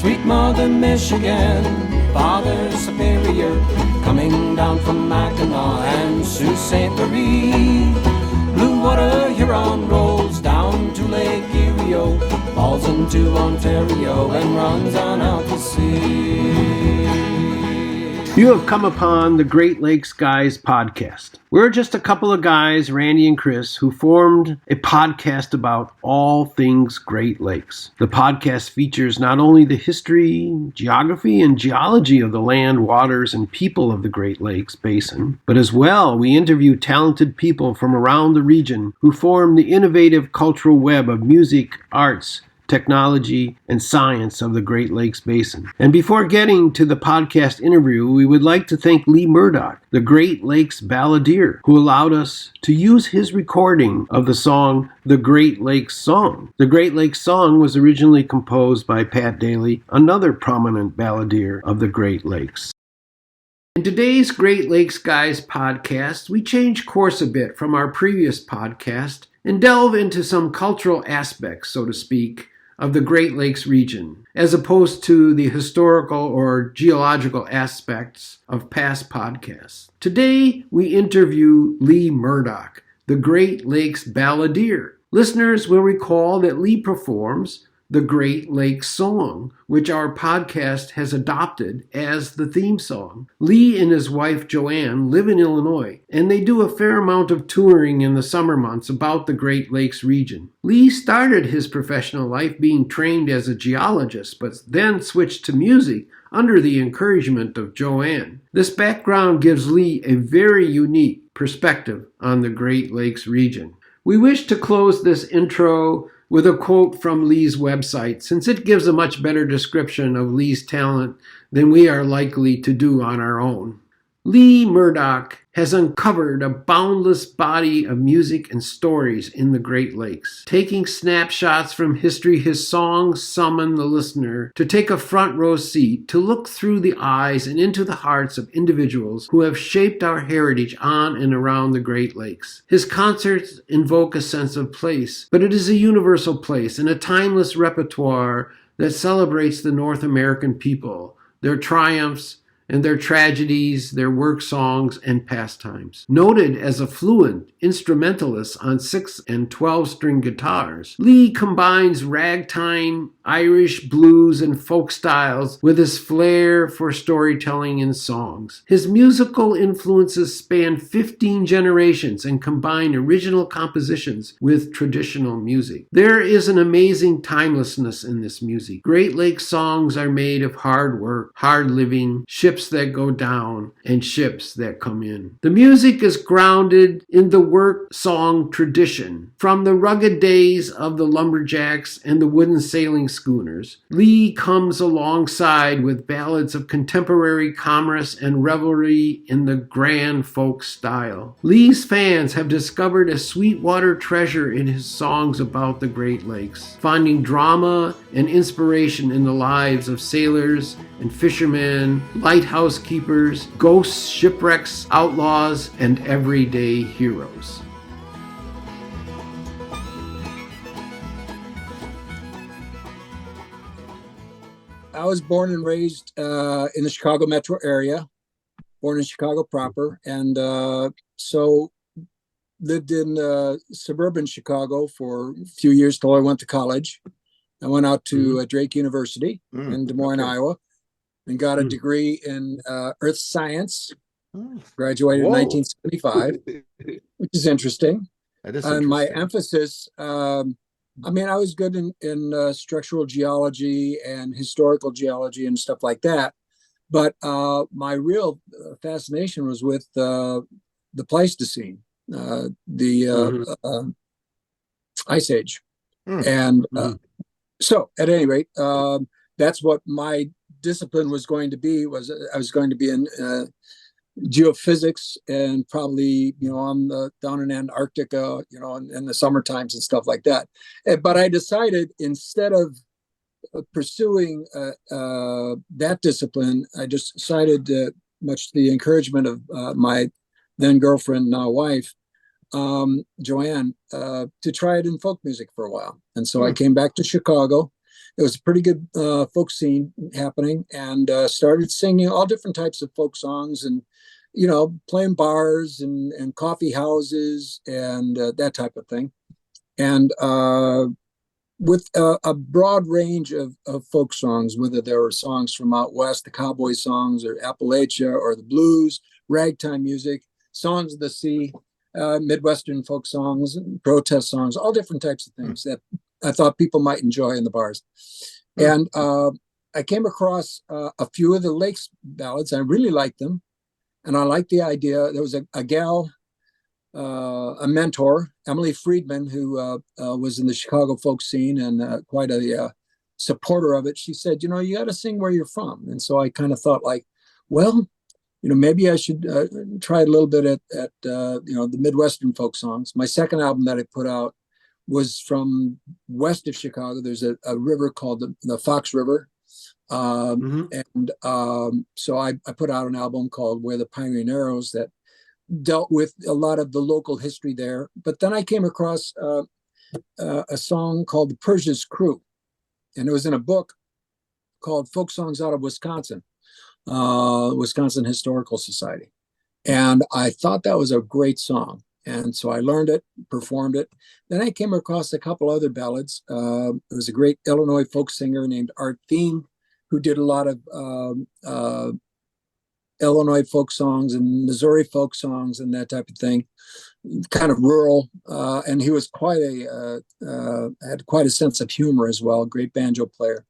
Sweet Mother Michigan, Father Superior, coming down from Mackinac and Sault Ste. Marie. Blue water Huron rolls down to Lake Erie, falls into Ontario and runs on out to sea. You have come upon the Great Lakes Guys podcast. We're just a couple of guys, Randy and Chris, who formed a podcast about all things Great Lakes. The podcast features not only the history, geography, and geology of the land, waters, and people of the Great Lakes Basin, but as well, we interview talented people from around the region who form the innovative cultural web of music, arts, technology, and science of the Great Lakes Basin. And before getting to the podcast interview, we would like to thank Lee Murdock, the Great Lakes Balladeer, who allowed us to use his recording of the song, The Great Lakes Song. The Great Lakes Song was originally composed by Pat Daly, another prominent balladeer of the Great Lakes. In today's Great Lakes Guys podcast, we change course a bit from our previous podcast and delve into some cultural aspects, so to speak, of the Great Lakes region, as opposed to the historical or geological aspects of past podcasts. Today, we interview Lee Murdock, the Great Lakes Balladeer. Listeners will recall that Lee performs the Great Lakes Song, which our podcast has adopted as the theme song. Lee and his wife Joanne live in Illinois, and they do a fair amount of touring in the summer months about the Great Lakes region. Lee started his professional life being trained as a geologist, but then switched to music under the encouragement of Joanne. This background gives Lee a very unique perspective on the Great Lakes region. We wish to close this intro with a quote from Lee's website, since it gives a much better description of Lee's talent than we are likely to do on our own. Lee Murdock has uncovered a boundless body of music and stories in the Great Lakes. Taking snapshots from history, his songs summon the listener to take a front row seat, to look through the eyes and into the hearts of individuals who have shaped our heritage on and around the Great Lakes. His concerts invoke a sense of place, but it is a universal place and a timeless repertoire that celebrates the North American people, their triumphs, and their tragedies, their work songs, and pastimes. Noted as a fluent instrumentalist on 6 and 12-string guitars, Lee combines ragtime, Irish, blues, and folk styles with his flair for storytelling in songs. His musical influences span 15 generations and combine original compositions with traditional music. There is an amazing timelessness in this music. Great Lakes songs are made of hard work, hard living, ships that go down, and ships that come in. The music is grounded in the work song tradition. From the rugged days of the lumberjacks and the wooden sailing schooners, Lee comes alongside with ballads of contemporary commerce and revelry in the grand folk style. Lee's fans have discovered a sweetwater treasure in his songs about the Great Lakes, finding drama and inspiration in the lives of sailors and fishermen, lighthouse keepers, ghosts, shipwrecks, outlaws, and everyday heroes. I was born and raised in the Chicago metro area, born in Chicago proper, and so lived in suburban Chicago for a few years till I went to college. I went out to Drake University in Des Moines, Iowa, and got a degree in earth science. Graduated in 1975, which is interesting. And my emphasis, I was good in structural geology and historical geology and stuff like that. But my real fascination was with the Pleistocene, the Ice Age. And so at any rate, that's what my discipline was going to be. I was going to be in geophysics, and probably on down in Antarctica, in the summer times and stuff like that. But I decided, instead of pursuing that discipline, I just decided, much to the encouragement of my then girlfriend, now wife, Joanne, to try it in folk music for a while. And so I came back to Chicago there was a pretty good folk scene happening, and started singing all different types of folk songs, and playing bars and coffee houses and that type of thing, and with a broad range of folk songs, whether there were songs from out west, the cowboy songs, or Appalachia, or the blues, ragtime music, songs of the sea, Midwestern folk songs, protest songs, all different types of things that I thought people might enjoy in the bars. And I came across a few of the Lakes ballads. I really liked them. And I liked the idea. There was a gal, a mentor, Emily Friedman, who was in the Chicago folk scene and quite a supporter of it. She said, you got to sing where you're from. And so I kind of thought well, maybe I should try a little bit at the Midwestern folk songs. My second album that I put out was from west of Chicago. There's a river called the Fox River. And so I put out an album called Where the Pioneer Arrows that dealt with a lot of the local history there. But then I came across a song called The Persia's Crew. And it was in a book called Folk Songs Out of Wisconsin, Wisconsin Historical Society. And I thought that was a great song. And so I learned it, performed it. Then I came across a couple other ballads. There was a great Illinois folk singer named Art Thiem, who did a lot of Illinois folk songs and Missouri folk songs and that type of thing, kind of rural. And he was had quite a sense of humor as well, a great banjo player.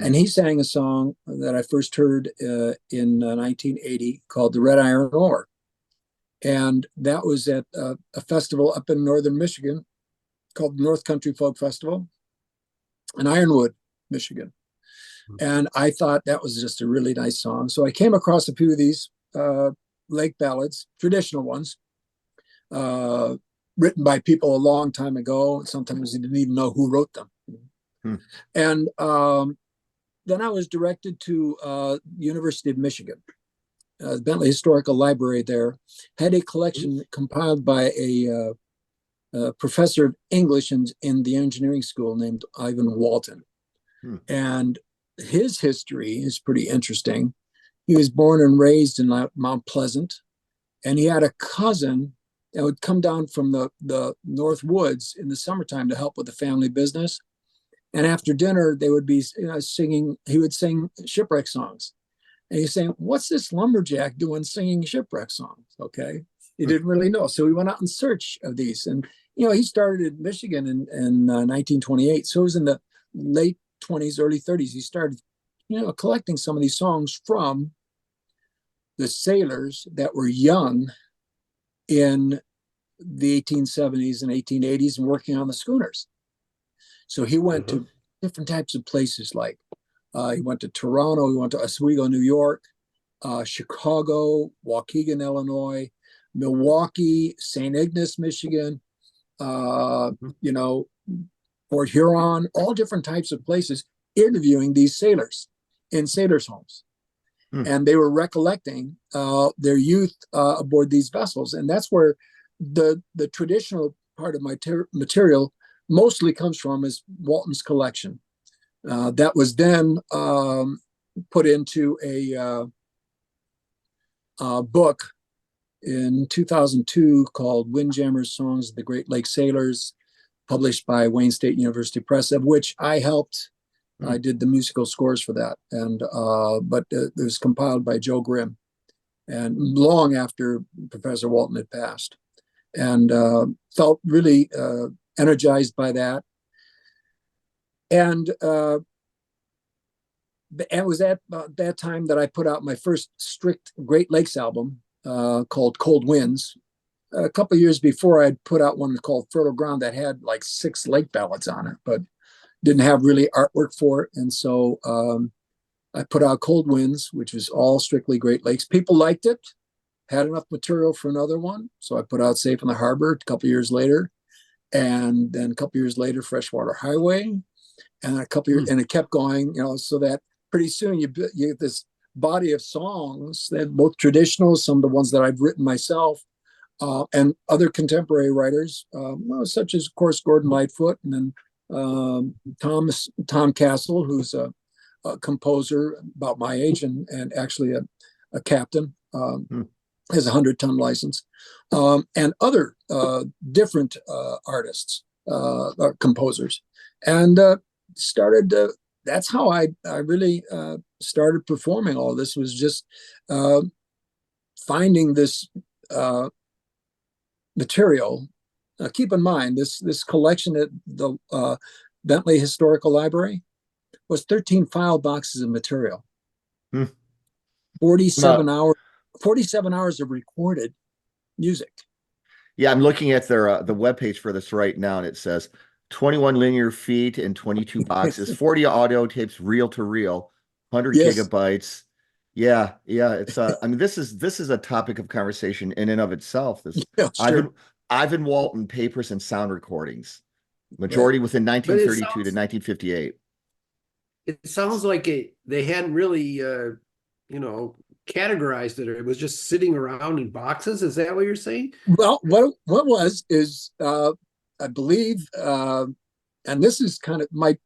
And he sang a song that I first heard in 1980 called The Red Iron Ore. And that was at a festival up in northern Michigan called the North Country Folk Festival in Ironwood, Michigan. And I thought that was just a really nice song. So I came across a few of these lake ballads, traditional ones, written by people a long time ago. Sometimes you didn't even know who wrote them. And then I was directed to University of Michigan. The Bentley Historical Library there had a collection compiled by a professor of English in the engineering school named Ivan Walton. And his history is pretty interesting. He was born and raised in Mount Pleasant, and he had a cousin that would come down from the North Woods in the summertime to help with the family business. And after dinner, they would be singing. He would sing shipwreck songs. And he's saying, what's this lumberjack doing singing shipwreck songs? Okay. He didn't really know. So he went out in search of these. And, he started in Michigan in 1928. So it was in the late 20s, early 30s. He started, collecting some of these songs from the sailors that were young in the 1870s and 1880s and working on the schooners. So he went to different types of places he went to Toronto, he went to Oswego, New York, Chicago, Waukegan, Illinois, Milwaukee, St. Ignace, Michigan, Port Huron, all different types of places, interviewing these sailors in sailors' homes. And they were recollecting their youth aboard these vessels. And that's where the traditional part of my material mostly comes from, is Walton's collection. That was then put into a book in 2002 called Windjammer's Songs of the Great Lakes Sailors, published by Wayne State University Press, of which I helped. I did the musical scores for that, and but it was compiled by Joe Grimm, and long after Professor Walton had passed, and felt really energized by that. And it was at that time that I put out my first strict Great Lakes album called Cold Winds. A couple of years before, I'd put out one called Fertile Ground that had 6 lake ballads on it, but didn't have really artwork for it. And so I put out Cold Winds, which was all strictly Great Lakes. People liked it, had enough material for another one. So I put out Safe in the Harbor a couple of years later. And then a couple of years later, Freshwater Highway. And a couple of years, and it kept going, so that pretty soon you get this body of songs that both traditional, some of the ones that I've written myself, and other contemporary writers, such as, of course, Gordon Lightfoot, and then Tom Castle, who's a composer about my age and actually a captain, has a 100-ton license, and other different artists, composers, and started. That's how I really started performing. All this was just finding this material. Keep in mind this collection at the Bentley Historical Library was 13 file boxes of material, 47 hours of recorded music. Yeah, I'm looking at their the webpage for this right now, and it says 21 linear feet and 22 boxes, 40 audio tapes, reel to reel, 100 gigabytes. Yeah. It's I mean, this is a topic of conversation in and of itself. This Ivan Walton papers and sound recordings, majority within 1932 to 1958. It sounds like they hadn't really categorized it, or it was just sitting around in boxes. Is that what you're saying? Well, what was is I believe, and this is kind of might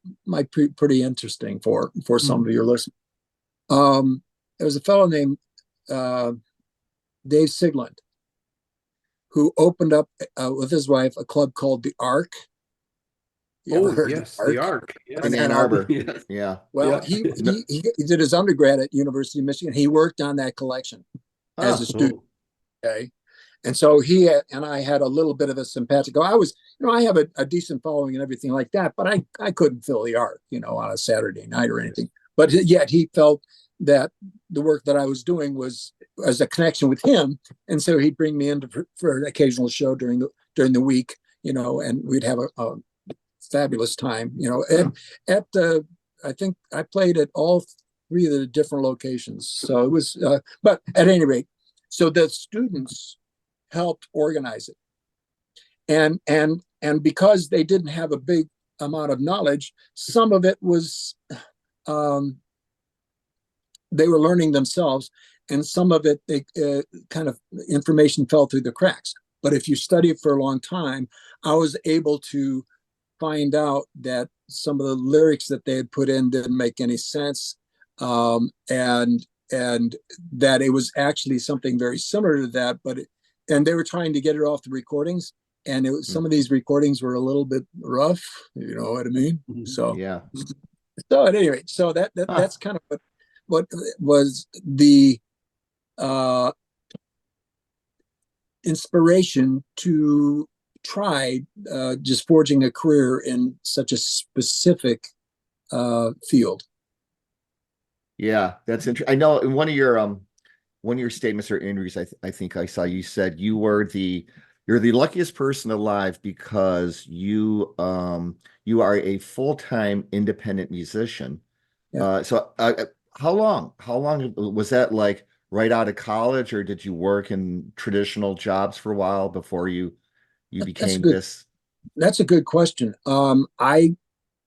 be pretty interesting for some of your listeners. There was a fellow named Dave Sigland who opened up with his wife a club called the Ark. The Ark. Yes. In Ann Arbor. Yes. Yeah. Well, he did his undergrad at University of Michigan. He worked on that collection as a student. Okay. And so he and I had a little bit of a simpatico. I have a decent following and everything like that, but I couldn't fill the Ark, on a Saturday night or anything. But yet he felt that the work that I was doing was as a connection with him. And so he'd bring me in for an occasional show during the week, and we'd have a fabulous time, I think I played at all three of the different locations. So it was, but at any rate, so the students helped organize it. And because they didn't have a big amount of knowledge, some of it was, they were learning themselves, and some of it, they kind of information fell through the cracks. But if you study it for a long time, I was able to find out that some of the lyrics that they had put in didn't make any sense, and that it was actually something very similar to that, and they were trying to get it off the recordings, and some of these recordings were a little bit rough, you know what I mean? So so at any rate, so that's kind of what was the inspiration to try just forging a career in such a specific field. Yeah, that's interesting. I know in one of your statements or interviews, I think I saw you said you're the luckiest person alive because you are a full-time independent musician. Yeah. So how long was that, like right out of college, or did you work in traditional jobs for a while before you became this? That's a good question. When I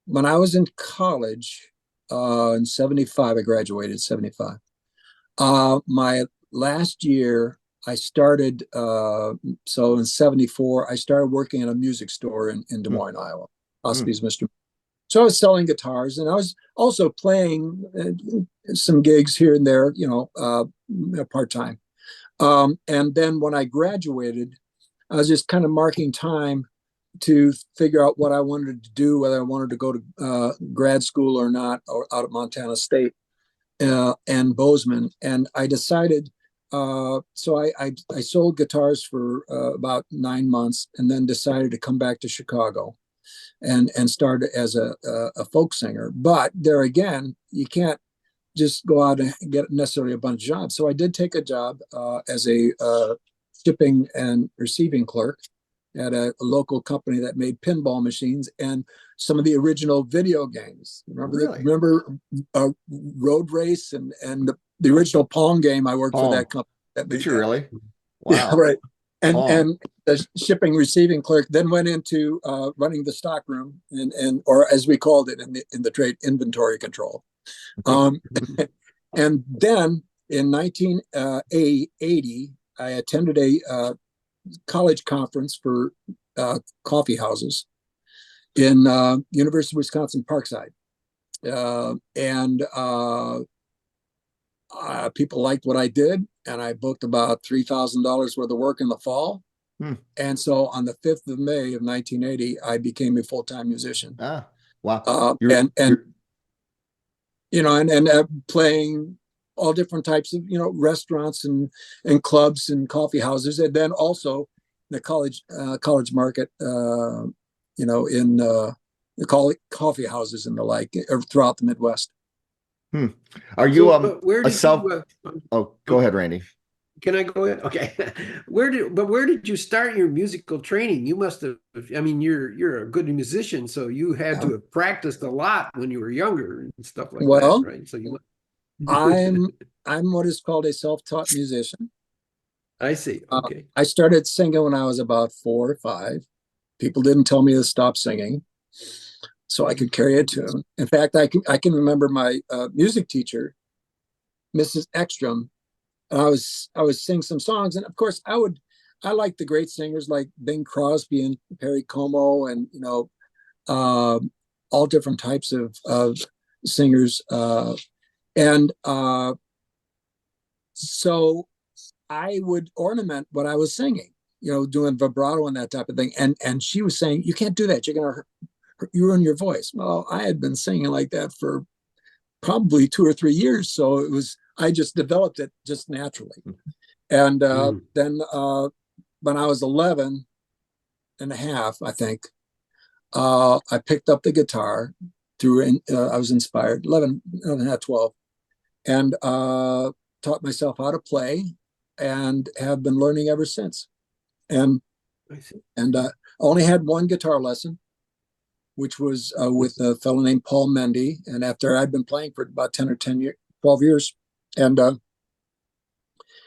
was in college in 75, I graduated in 75. My last year, I started, so in 74, I started working in a music store in Des Moines, Iowa, Osby's Mr. So I was selling guitars, and I was also playing some gigs here and there, part-time. And then when I graduated, I was just kind of marking time to figure out what I wanted to do, whether I wanted to go to grad school or not, or out at Montana State and Bozeman. And I decided, so I sold guitars for about 9 months, and then decided to come back to Chicago and start as a folk singer. But there again, you can't just go out and get necessarily a bunch of jobs. So I did take a job as a shipping and receiving clerk at a local company that made pinball machines and some of the original video games. Remember Road Race and the original Pong game? I worked for that company. Did you really? Wow. Yeah, right. And the shipping receiving clerk then went into running the stock room or as we called it in the trade, inventory control. And then in 1980, I attended a college conference for coffee houses, in University of Wisconsin Parkside. And people liked what I did, and I booked about $3,000 worth of work in the fall. And so on the 5th of May of 1980, I became a full-time musician. Wow. Playing all different types of, restaurants and clubs and coffee houses. And then also the college market, in the coffee houses and the like throughout the Midwest. Are you go ahead, Randy. Can I go ahead? Okay. Where did you start your musical training? You must have, you're a good musician, so you had to have practiced a lot when you were younger and stuff like that, right? So I'm what is called a self-taught musician. I see. Okay. I started singing when I was about 4 or 5. People didn't tell me to stop singing, so I could carry a tune. In fact, I can remember my music teacher, Mrs. Ekstrom. And I was singing some songs, and of course I liked the great singers like Bing Crosby and Perry Como, and all different types of singers, so I would ornament what I was singing, doing vibrato and that type of thing. And she was saying, "You can't do that. You're gonna ruin your voice." Well, I had been singing like that for probably 2 or 3 years, so I just developed it just naturally. And then when I was 11 and a half, I think, I picked up the guitar I was inspired, 11 and a half, 12, and taught myself how to play and have been learning ever since. And I only had one guitar lesson, which was with a fellow named Paul Mendy. And after I'd been playing for about 12 years, and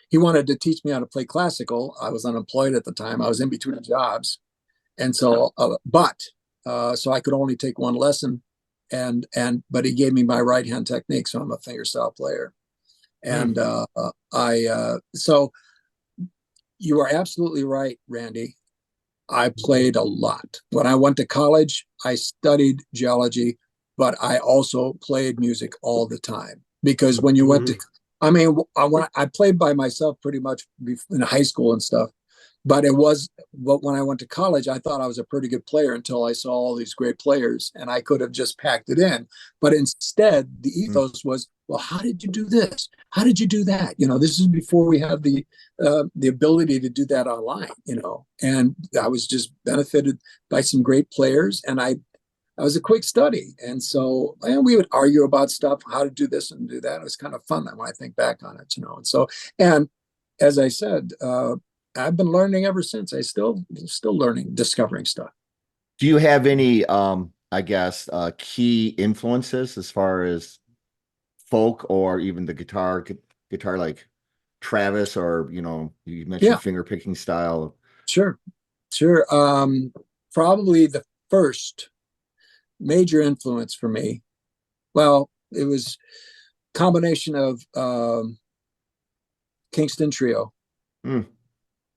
he wanted to teach me how to play classical. I was unemployed at the time. I was in between jobs. And so, so I could only take one lesson, but he gave me my right hand technique. So I'm a fingerstyle player. And so you are absolutely right, Randy. I played a lot. When I went to college, I studied geology, but I also played music all the time. Because when you went to, I played by myself pretty much in high school and stuff. But when I went to college, I thought I was a pretty good player until I saw all these great players, and I could have just packed it in. But instead, the ethos was, well, how did you do this? How did you do that? This is before we had the ability to do that online, and I was just benefited by some great players, and I was a quick study. And so we would argue about stuff, how to do this and do that. It was kind of fun when I think back on it, And so, and as I said, I've been learning ever since. I still learning, discovering stuff. Do you have any, key influences as far as folk or even the guitar like Travis, or, you mentioned finger picking style? Sure. Probably the first major influence for me, well, it was combination of Kingston Trio.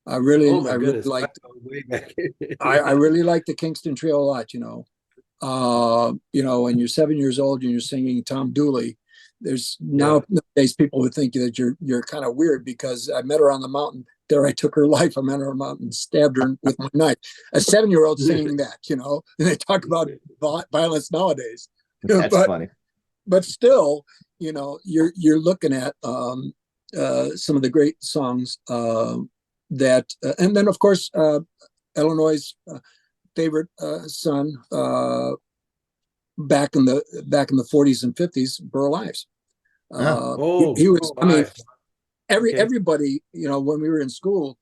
I really liked I really liked the Kingston Trio a lot. When you're 7 years old and you're singing Tom Dooley, there's nowadays people who think that you're kind of weird, because I met her on the mountain. There I took her life. I met her on the mountain, stabbed her with my knife. A 7-year-old singing that, and they talk about violence nowadays. That's funny. But still, you're looking at some of the great songs that, and then of course, Illinois' favorite son, back in the 40s and 50s, Burl Ives. He was. Everybody, when we were in school,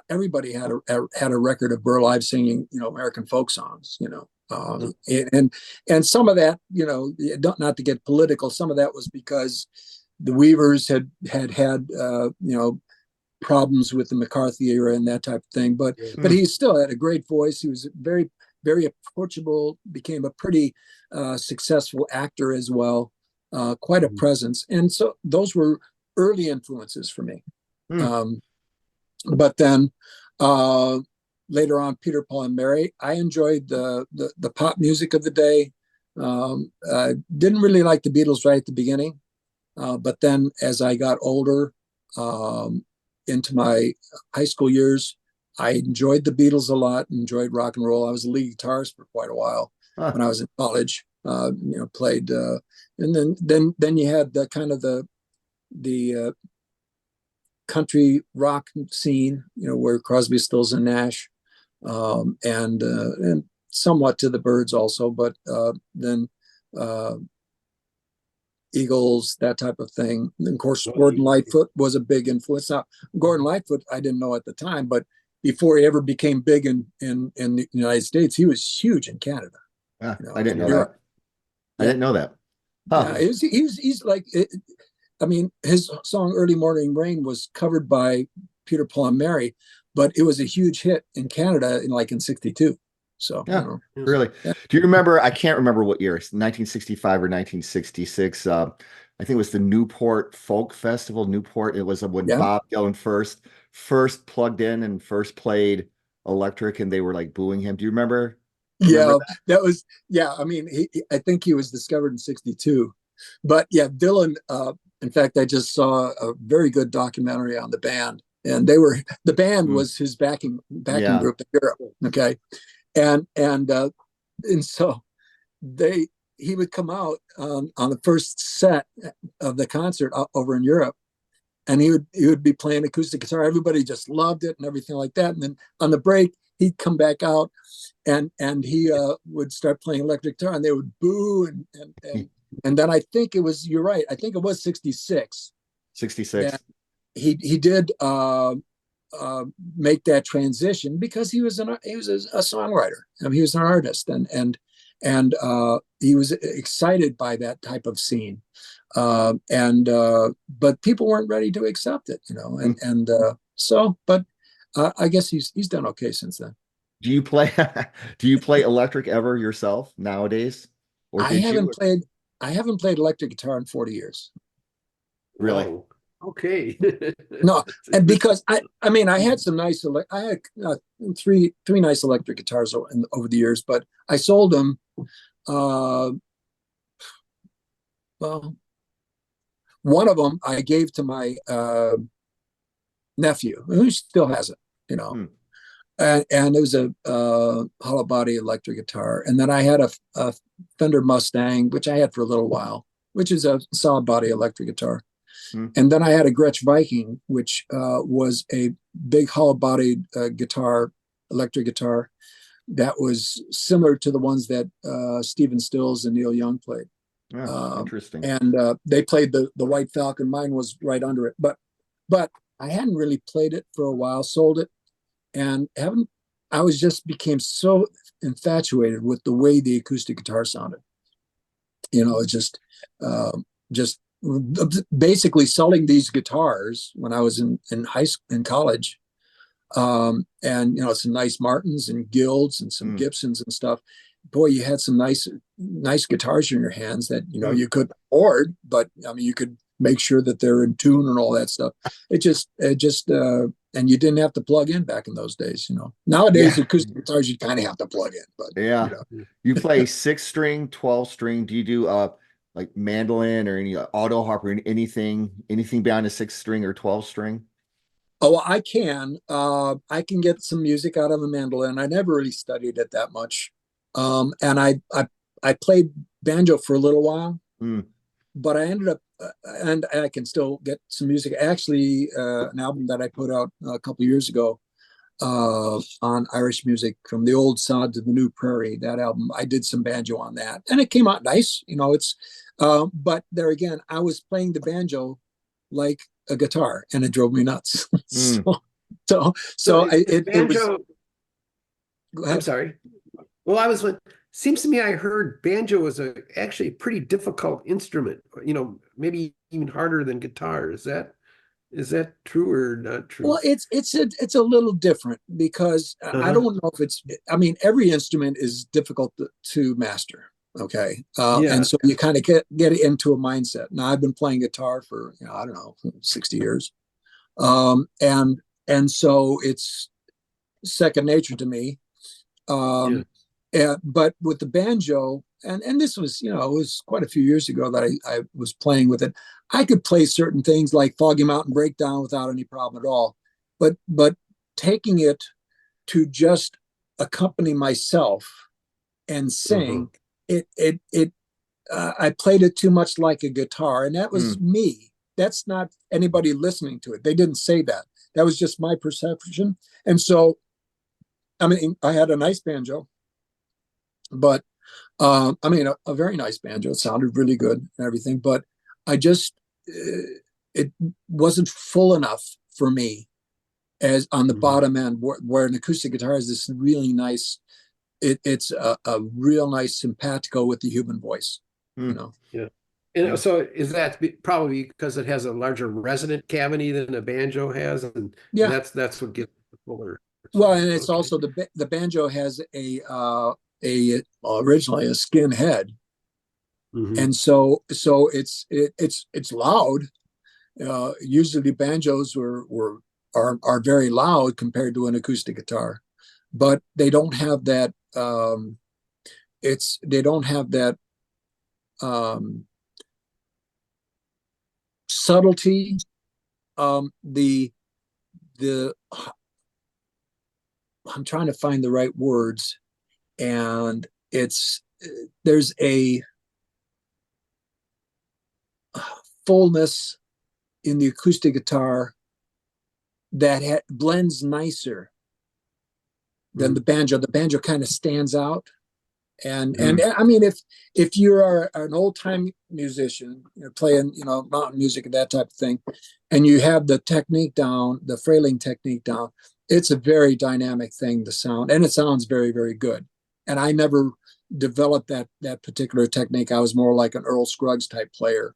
everybody had a record of Burl Ives singing, American folk songs. And some of that, not to get political, some of that was because the Weavers had problems with the McCarthy era and that type of thing. But he still had a great voice. He was very, very approachable, became a pretty successful actor as well, quite a presence. And so those were early influences for me. But then later on, Peter, Paul, and Mary. I enjoyed the pop music of the day. Didn't really like the Beatles right at the beginning, but then as I got older, into my high school years, I enjoyed the Beatles a lot. Enjoyed rock and roll. I was a lead guitarist for quite a while when I was in college. Played, and then you had the kind of the country rock scene, where Crosby, Stills, and Nash, and somewhat to the Byrds also, but then Eagles, that type of thing. And of course, Gordon Lightfoot was a big influence. Now, Gordon Lightfoot, I didn't know at the time, but before he ever became big in the United States, he was huge in Canada. I didn't know that. I didn't know that. Huh. Yeah, he's like, I mean, his song "Early Morning Rain" was covered by Peter, Paul, and Mary, but it was a huge hit in Canada in '62. So yeah, really. Yeah. Do you remember? I can't remember what year. It's 1965 or 1966. I think it was the Newport Folk Festival. Newport. It was when Bob Dylan first plugged in and first played electric, and they were like booing him. Do you remember? That was. Yeah, I mean, I think he was discovered in '62, but yeah, Dylan. In fact, I just saw a very good documentary on the band, and the band was his backing group in Europe. Okay. And so he would come out on the first set of the concert over in Europe, and he would be playing acoustic guitar. Everybody just loved it and everything like that. And then on the break, he'd come back out and he would start playing electric guitar, and they would boo and then I think it was, you're right, I think it was 66. 66. He did make that transition because he was a songwriter. I mean, he was an artist, and he was excited by that type of scene, but people weren't ready to accept it, but I guess he's done okay since then. Do you play electric ever yourself nowadays? Or I haven't played electric guitar in 40 years. Really? Whoa. Okay. No, and because I had some nice, I had three nice electric guitars over the years, but I sold them. Well, one of them I gave to my nephew, who still has it, and it was a hollow body electric guitar. And then I had a Fender Mustang, which I had for a little while, which is a solid body electric guitar. And then I had a Gretsch Viking, which was a big hollow bodied electric guitar that was similar to the ones that Stephen Stills and Neil Young played. Interesting. And they played the White Falcon. Mine was right under it, but I hadn't really played it for a while. Sold it, and became so infatuated with the way the acoustic guitar sounded. Just basically selling these guitars when I was in college, and some nice Martins and Guilds and some Gibsons and stuff. Boy, you had some nice guitars in your hands that you could afford, but I mean you could make sure that they're in tune and all that stuff. And you didn't have to plug in back in those days. Nowadays acoustic guitars you kind of have to plug in. But you play 6-string, 12-string. Do you do like mandolin or any auto harp or anything beyond a 6-string or 12-string? Oh, well, I can get some music out of a mandolin. I never really studied it that much. And I played banjo for a little while, but I ended up, and I can still get some music. Actually, an album that I put out a couple of years ago on Irish music, from the old sod to the new prairie. That album, I did some banjo on that, and it came out nice. But there again, I was playing the banjo like a guitar, and it drove me nuts. So it was. I'm sorry. Well, seems to me I heard banjo was actually a pretty difficult instrument, maybe even harder than guitar. Is that true or not true? Well, it's a little different because I don't know if every instrument is difficult to master. Okay. And so you kind of get into a mindset. Now I've been playing guitar for, 60 years. And so second nature to me. But with the banjo, and this was, it was quite a few years ago that I was playing with it. I could play certain things like Foggy Mountain Breakdown without any problem at all. But taking it to just accompany myself and sing, I played it too much like a guitar, and that was me. That's not anybody listening to it. They didn't say that. That was just my perception. And so, I mean, I had a nice banjo, but a very nice banjo. It sounded really good and everything, but I just, it wasn't full enough for me as on the bottom end where an acoustic guitar is this really nice, it's a real nice simpatico with the human voice, Yeah. And so is that probably because it has a larger resonant cavity than a banjo has? And that's what gets the fuller. Well, and it's also the banjo has originally a skin head, and so it's loud. Usually banjos are very loud compared to an acoustic guitar, but they don't have that. They don't have that subtlety. I'm trying to find the right words, and there's a fullness in the acoustic guitar that blends nicer than the banjo. The banjo kind of stands out, and I mean, if you are an old time musician, playing mountain music and that type of thing, and you have the technique down, the frailing technique down, it's a very dynamic thing, the sound, and it sounds very, very good. And I never developed that particular technique. I was more like an Earl Scruggs type player,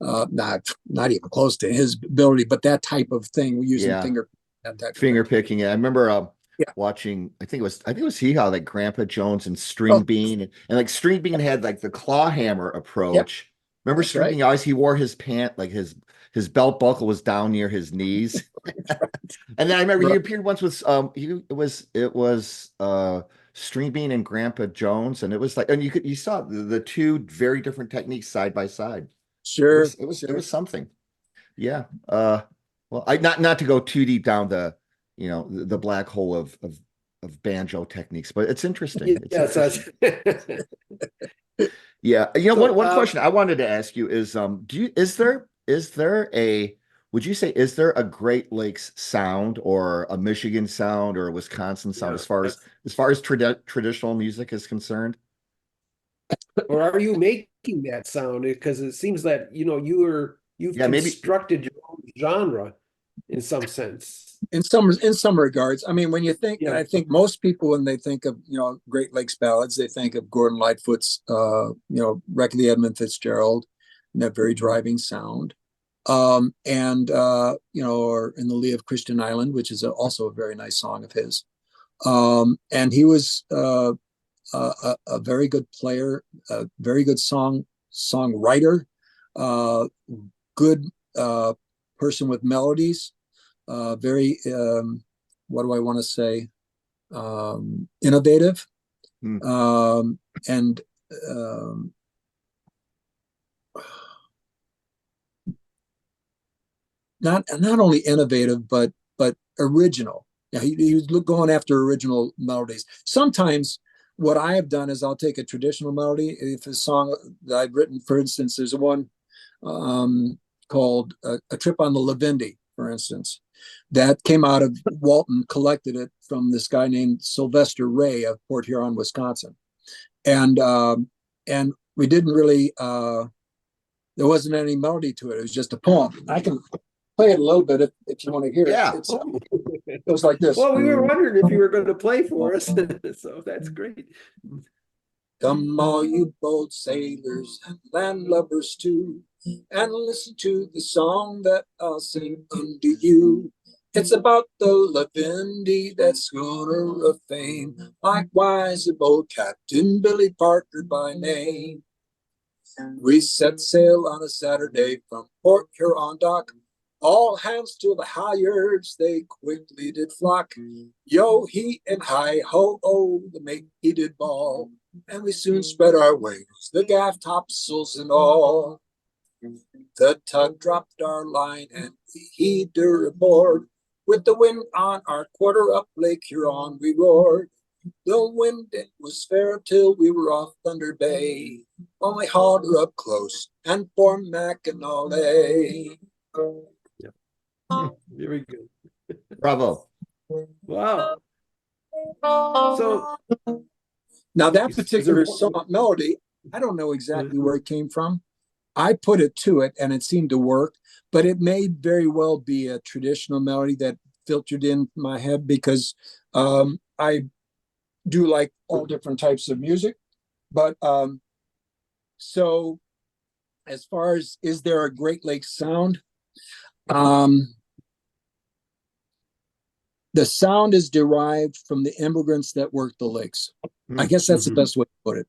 not even close to his ability, but that type of thing, using finger picking. I remember watching. I think it was Hee Haw, like Grandpa Jones and String Bean, and like String Bean had like the claw hammer approach. Yep. Remember String Bean? Always he wore his pant, like his belt buckle was down near his knees. And then I remember he appeared once with it was String Bean and Grandpa Jones, and it was like, and you saw the two very different techniques side by side. Sure, it was something. Yeah. Well, not to go too deep down the black hole of banjo techniques, but it's interesting. Yeah. One question I wanted to ask you is, would you say, is there a Great Lakes sound or a Michigan sound or a Wisconsin sound as far as traditional music is concerned? Or are you making that sound? Because it seems that, you've constructed your own genre in some sense. In some regards. I mean, when you think, I think most people, when they think of, Great Lakes ballads, they think of Gordon Lightfoot's, Wreck of the Edmund Fitzgerald, and that very driving sound. Or In the Lee of Christian Island, which is also a very nice song of his. And he was a very good player, a very good songwriter, good person with melodies, very what do I want to say, innovative, and not only innovative but original. He was going after original melodies. Sometimes what I have done is I'll take a traditional melody. If a song that I've written, for instance, there's one called A Trip on the Lavindi, for instance, that came out of Walton, collected it from this guy named Sylvester Ray of Port Huron, Wisconsin. And we didn't really, there wasn't any melody to it. It was just a poem. I can play it a little bit if you want to hear it. It goes like this. Well, we were wondering if you were going to play for us, so that's great. Come all you bold sailors and landlubbers too, and listen to the song that I'll sing unto you. It's about the Lavindi, that schooner of fame, likewise of old Captain Billy Parker by name. We set sail on a Saturday from Port Huron dock. All hands to the halyards, they quickly did flock. Yo, he and hi, ho, oh, the mate he did bawl. And we soon spread our wings, the gaff topsails and all. The tug dropped our line and we heaved her aboard. With the wind on our quarter up Lake Huron we roared. The wind it was fair till we were off Thunder Bay. When we hauled her up close and formed Mackinac. Very good. Bravo. Wow. So Now that Is particular there- song melody, I don't know exactly where it came from. I put it to it and it seemed to work, but it may very well be a traditional melody that filtered in my head because I do like all different types of music. But so as far as is there a Great Lakes sound? The sound is derived from the immigrants that worked the lakes. I guess that's the best way to put it.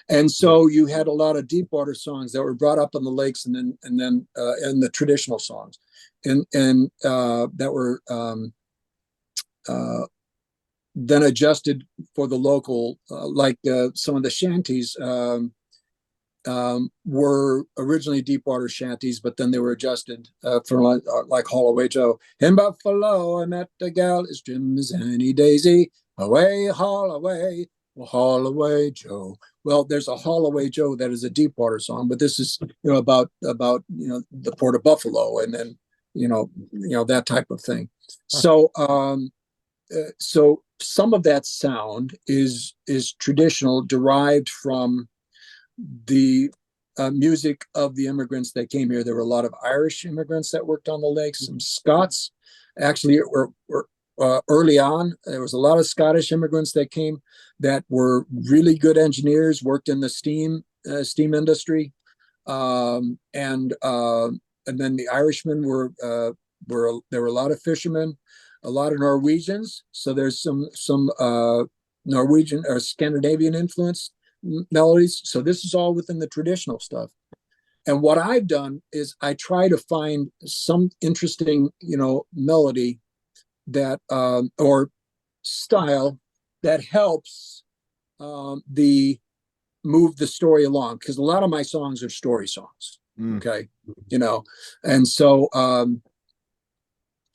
And so you had a lot of deep water songs that were brought up on the lakes, and then the traditional songs, and that were then adjusted for the local, like some of the shanties were originally deep water shanties, but then they were adjusted for like Holloway Joe. In Buffalo, I met a gal as trim as any daisy. Away, Holloway, well, Holloway Joe. Well, there's a Holloway Joe that is a deep water song, but this is about the Port of Buffalo, and then that type of thing. So so some of that sound is traditional, derived from the music of the immigrants that came here. There were a lot of Irish immigrants that worked on the lakes, some Scots. Actually, were early on, there was a lot of Scottish immigrants that came that were really good engineers, worked in the steam industry, and then the Irishmen were there were a lot of fishermen, a lot of Norwegians. So there's some Norwegian or Scandinavian influence melodies. So this is all within the traditional stuff. And what I've done is I try to find some interesting, melody that or style that helps move the story along, because a lot of my songs are story songs. Okay, and so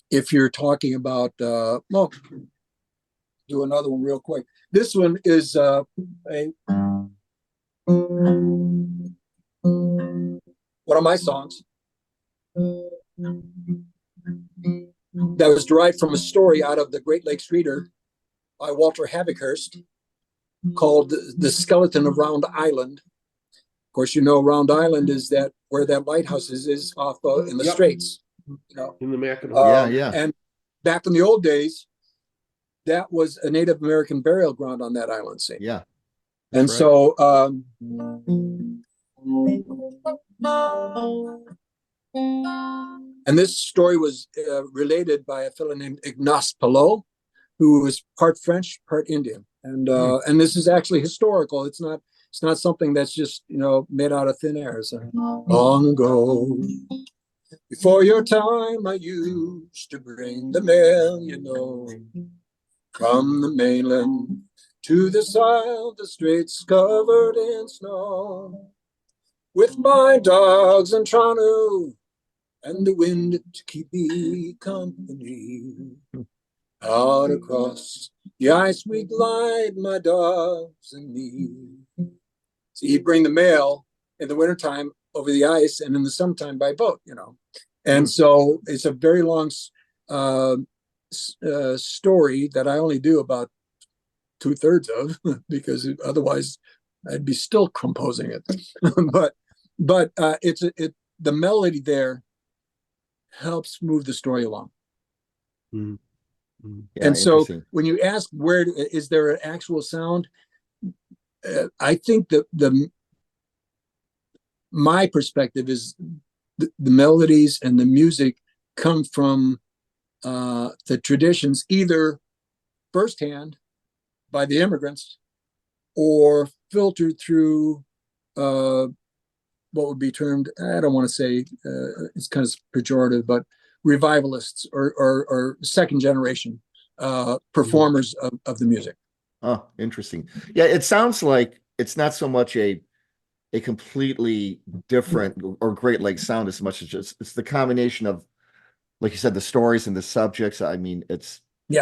if you're talking about well, do another one real quick. This one is one of my songs that was derived from a story out of the Great Lakes Reader by Walter Havikhurst called The Skeleton of Round Island. Of course, Round Island is that where that lighthouse is off in the Straits. In the Mackinac. Yeah. And back in the old days, that was a Native American burial ground on that island. See? Yeah. And right. So and this story was related by a fellow named Ignace Pelot, who was part French, part Indian. And and this is actually historical. It's not something that's just made out of thin air. So, long ago, before your time, I used to bring the mail, from the mainland to the south, the straits covered in snow, with my dogs and Tranu and the wind to keep me company. Out across the ice we glide, my dogs and me. So he'd bring the mail in the wintertime over the ice, and in the summertime by boat, And so it's a very long story that I only do about 2/3 of, because otherwise I'd be still composing it. but the melody there helps move the story along. Mm. Yeah, And so interesting. when you ask where is there an actual sound, I think that my perspective is the melodies and the music come from the traditions, either firsthand by the immigrants or filtered through what would be termed, I don't want to say it's kind of pejorative, but revivalists or second generation performers of the music. Oh, interesting. Yeah, it sounds like it's not so much a completely different or Great Lakes sound as much as just it's the combination of, like you said, the stories and the subjects. I mean, it's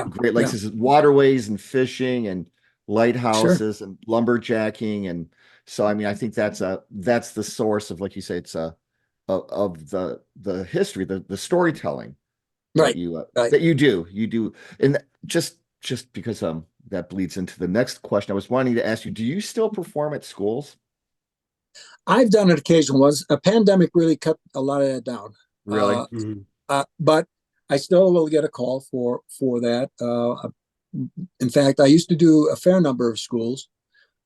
Great Lakes is waterways and fishing and lighthouses and lumberjacking, and so I mean, I think that's the source of, like you say, it's of the history, the storytelling that you do, and just because that bleeds into the next question. I was wanting to ask you, do you still perform at schools? I've done it occasionally. Once a pandemic really cut a lot of that down. Really? But I still will get a call for that. In fact, I used to do a fair number of schools,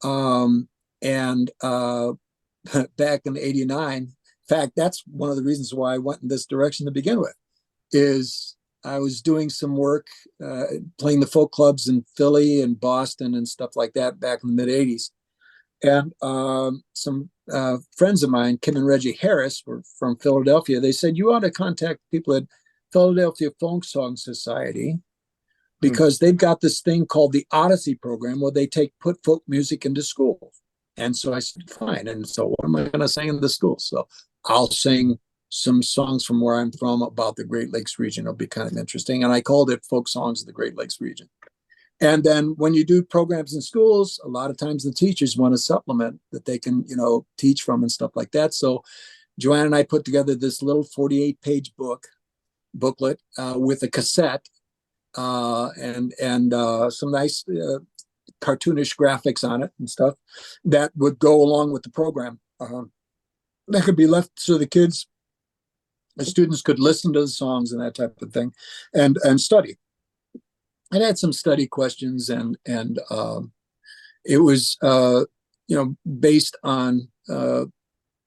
and back in '89. In fact, that's one of the reasons why I went in this direction to begin with. Is I was doing some work, playing the folk clubs in Philly and Boston and stuff like that back in the mid '80s, and some friends of mine, Kim and Reggie Harris, were from Philadelphia. They said, you ought to contact people at Philadelphia Folk Song Society, because they've got this thing called the Odyssey program where they put folk music into schools. And so I said, fine. And so what am I going to sing in the school? So I'll sing some songs from where I'm from about the Great Lakes region. It'll be kind of interesting. And I called it Folk Songs of the Great Lakes region. And then when you do programs in schools, a lot of times the teachers want a supplement that they can, teach from and stuff like that. So Joanne and I put together this little 48-page booklet with a cassette and some nice cartoonish graphics on it and stuff that would go along with the program. That could be left so the students could listen to the songs and that type of thing and study. It had some study questions and it was based on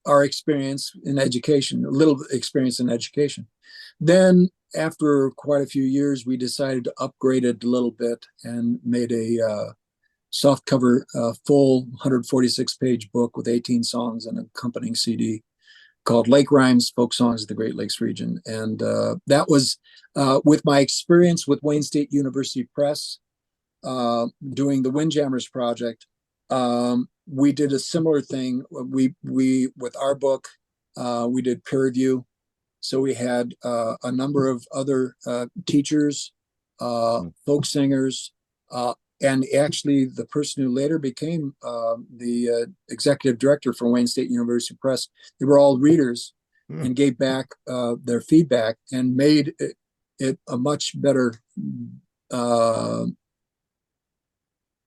our experience in education, a little experience in education. Then after quite a few years, we decided to upgrade it a little bit and made a soft cover, full 146-page book with 18 songs and an accompanying CD called Lake Rhymes, Folk Songs of the Great Lakes Region. And that was with my experience with Wayne State University Press, doing the Windjammers project. We did a similar thing. We with our book, we did peer review. So we had a number of other teachers, folk singers, and actually the person who later became the executive director for Wayne State University Press. They were all readers and gave back their feedback and made it a much better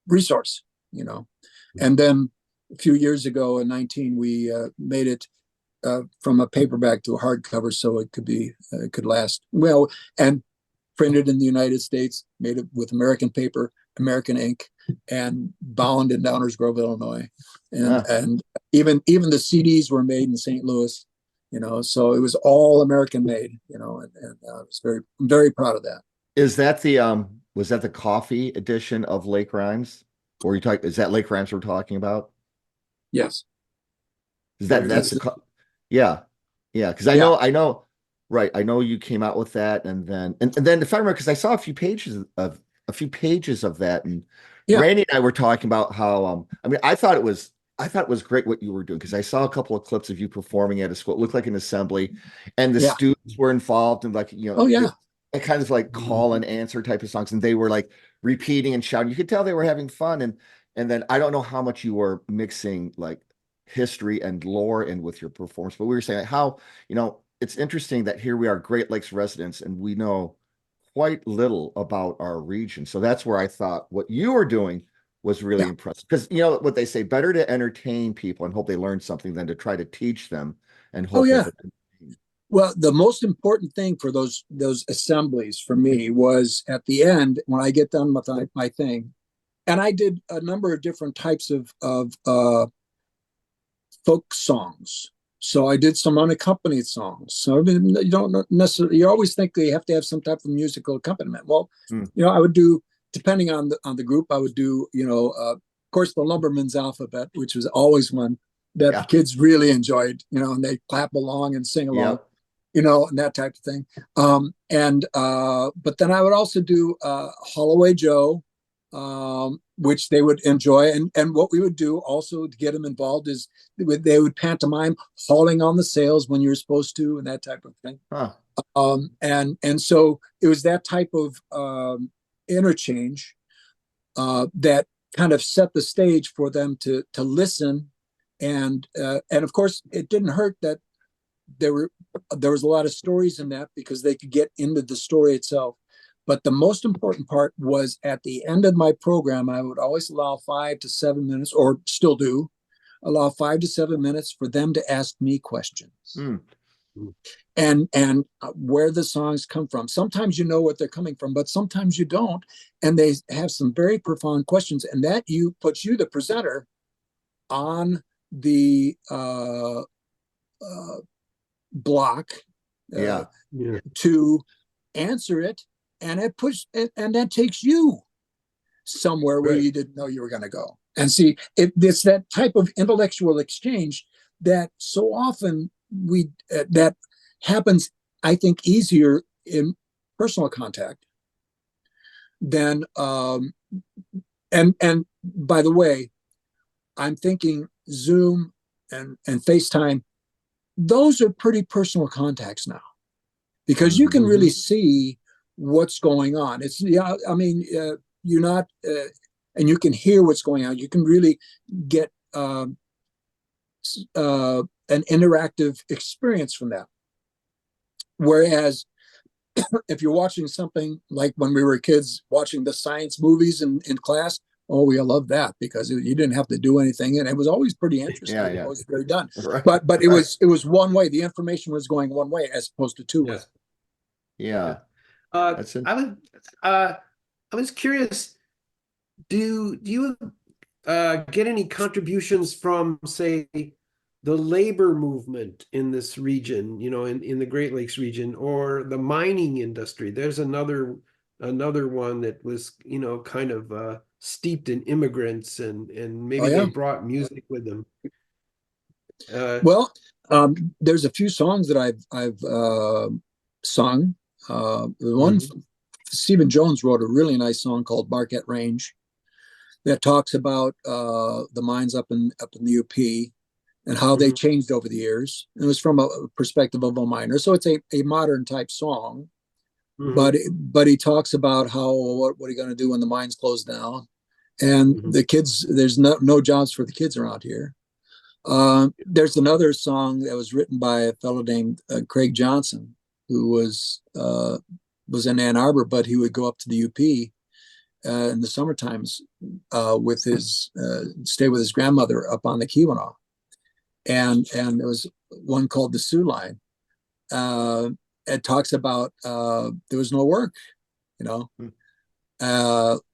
resource, And then a few years ago in 19, we made it from a paperback to a hardcover, so it could last well, and printed in the United States, made it with American paper, American ink, and bound in Downers Grove, Illinois. And even the CDs were made in St. Louis, so it was all American made, and I was very proud of that. Is that was that the coffee edition of Lake Rhymes? Or is that Lake Rhymes we're talking about? Yes. Yeah. Because I know, right. I know you came out with that, and then if I remember, because I saw a few pages of that, and Randy and I were talking about how I thought it was great what you were doing, because I saw a couple of clips of you performing at a school. It looked like an assembly, and the students were involved, and a kind of like call and answer type of songs, and they were like repeating and shouting. You could tell they were having fun, and then I don't know how much you were mixing like history and lore in with your performance, but we were saying how it's interesting that here we are, Great Lakes residents, and we know quite little about our region. So that's where I thought what you were doing was really impressive, because what they say, better to entertain people and hope they learn something than to try to teach them and hope. Well, the most important thing for those assemblies for me was at the end, when I get done with my thing, and I did a number of different types of folk songs. So I did some unaccompanied songs. So you don't necessarily, you always think they have to have some type of musical accompaniment. Well, I would do, depending on the group, I would do, of course, the Lumberman's Alphabet, which was always one that the kids really enjoyed, and they clap along and sing along. and that type of thing. But then I would also do Holloway Joe, which they would enjoy. And what we would do also to get them involved is they would pantomime hauling on the sails when you're supposed to, and that type of thing. Huh. And so it was that type of interchange that kind of set the stage for them to listen. And of course, it didn't hurt that there was a lot of stories in that, because they could get into the story itself. But the most important part was at the end of my program, I would always allow 5 to 7 minutes, or still do, allow 5 to 7 minutes for them to ask me questions. And where the songs come from. Sometimes you know what they're coming from, but sometimes you don't. And they have some very profound questions. And that puts you, the presenter, on the block to answer it. And and that takes you somewhere where you didn't know you were going to go. And see, it's that type of intellectual exchange that so often that happens, I think, easier in personal contact than and by the way, I'm thinking Zoom and FaceTime, those are pretty personal contacts now, because you can really see what's going on. You're not, and you can hear what's going on. You can really get an interactive experience from that. Whereas if you're watching something like when we were kids watching the science movies in class, we love that, because you didn't have to do anything, and it was always pretty interesting. It was very done. Right. But it was one way. The information was going one way as opposed to two way. Yeah. I was curious. Do you get any contributions from, say, the labor movement in this region? In the Great Lakes region, or the mining industry? There's another one that was kind of steeped in immigrants, and maybe they brought music with them. There's a few songs that I've sung. The one Stephen Jones wrote a really nice song called Marquette Range that talks about the mines up in the UP and how they changed over the years. It was from a perspective of a miner, so it's a modern type song. But he talks about how what are you going to do when the mines close down, and the kids, there's no jobs for the kids around here. There's another song that was written by a fellow named Craig Johnson, who was in Ann Arbor, but he would go up to the UP in the summer times with his stay with his grandmother up on the Keweenaw, and there was one called the Sioux Line. It talks about there was no work,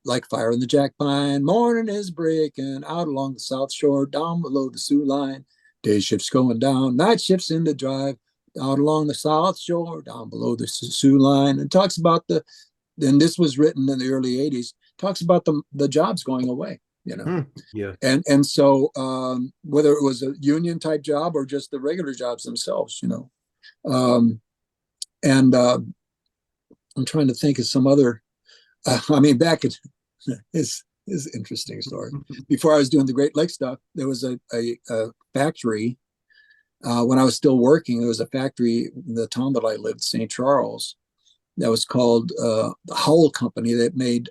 like fire in the jack pine, morning is breaking out along the South Shore, down below the Sioux Line. Day shifts going down, night shifts in the drive, out along the South Shore, down below the Sioux Line. And talks about and this was written in the early 80s, talks about the jobs going away, And so whether it was a union type job or just the regular jobs themselves, and I'm trying to think of some other, back at his interesting story. Before I was doing the Great Lakes stuff, there was a factory. When I was still working, there was a factory in the town that I lived, St. Charles, that was called the Howell Company, that made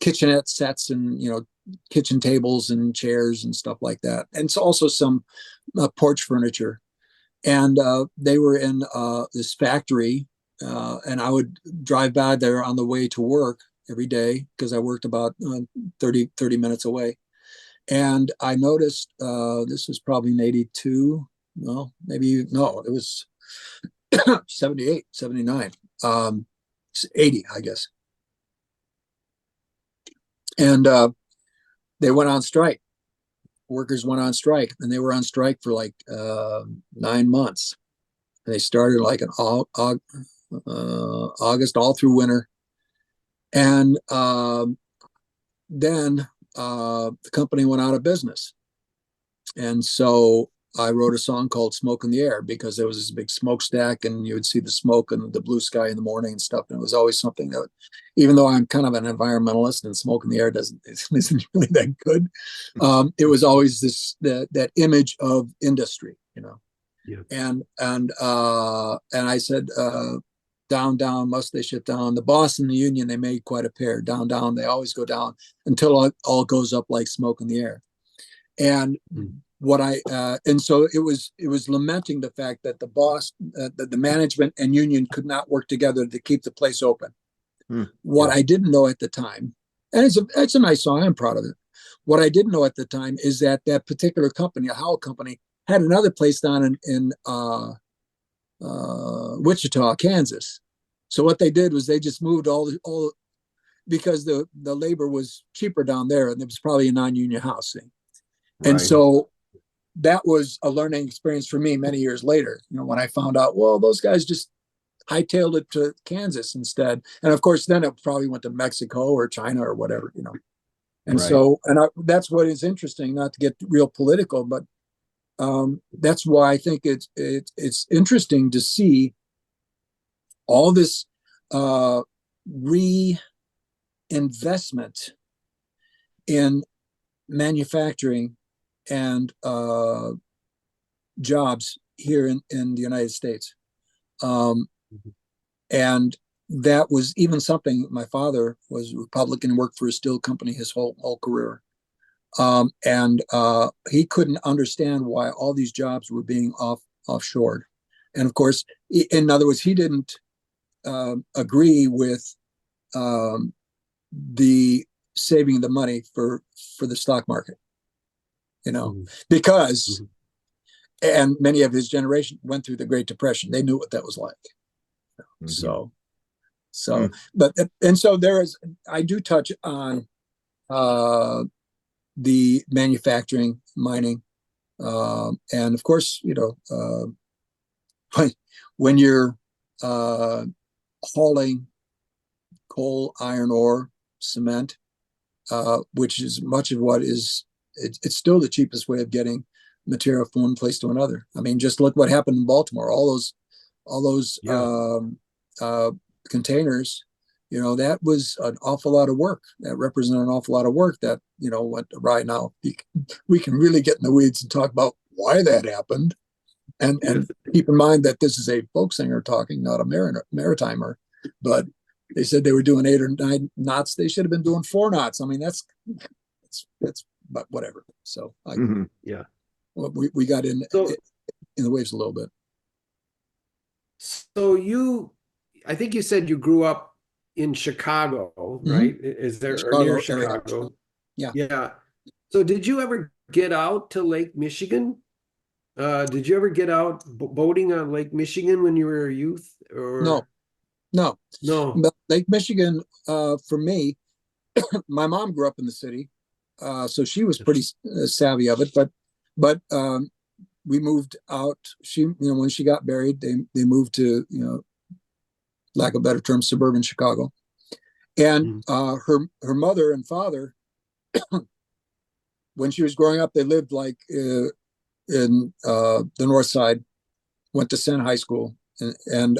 kitchenette sets and, kitchen tables and chairs and stuff like that. And so also some porch furniture. And they were in this factory, and I would drive by there on the way to work every day, because I worked about 30 minutes away. And I noticed, this was probably in 82, it was 78, 79, 80, I guess. And they went on strike. Workers went on strike, and they were on strike for like 9 months. And they started like in August, all through winter. And then the company went out of business. And so I wrote a song called Smoke in the Air, because there was this big smokestack and you would see the smoke and the blue sky in the morning and stuff. And it was always something that, even though I'm kind of an environmentalist and smoke in the air isn't really that good, it was always that image of industry, Yeah. And I said, down, down, must they shut down? The boss and the union, they made quite a pair. Down, down, they always go down until it all goes up like smoke in the air. And and so it was lamenting the fact that the boss, that the management and union could not work together to keep the place open. What I didn't know at the time, and it's a nice song, I'm proud of it. What I didn't know at the time is that particular company, a Howell company, had another place down in Wichita, Kansas. So what they did was they just moved all because the labor was cheaper down there, and there was probably a non-union housing. Right. And so that was a learning experience for me many years later, when I found out, well, those guys just hightailed it to Kansas instead. And of course, then it probably went to Mexico or China or whatever, And so, that's what is interesting, not to get real political, but that's why I think it's interesting to see all this reinvestment in manufacturing and jobs here in the United States. And that was even something, my father was Republican, worked for a steel company his whole career. And he couldn't understand why all these jobs were being offshored. And of course, in other words, he didn't agree with the saving the money for the stock market, because, and many of his generation went through the Great Depression. They knew what that was like. So, but, and so I do touch on the manufacturing, mining, and of course, when you're hauling coal, iron ore, cement, which is much of what is, it's still the cheapest way of getting material from one place to another. I mean, just look what happened in Baltimore. All those containers, that was an awful lot of work. That represented an awful lot of work that, what right now we can really get in the weeds and talk about why that happened. And keep in mind that this is a folk singer talking, not a maritimer, but they said they were doing 8 or 9 knots. They should have been doing 4 knots. I mean, that's but whatever. So we got in the waves a little bit. So I think you said you grew up in Chicago, right? Is there Chicago, near Chicago? Yeah. Yeah. So did you ever get out to Lake Michigan? Did you ever get out boating on Lake Michigan when you were a youth? Or No. No. Lake Michigan, for me, my mom grew up in the city, so she was pretty savvy of it. But we moved out. She, when she got married, they moved to, lack of a better term, suburban Chicago. And her mother and father, when she was growing up, they lived like in the north side, went to Senn High School. And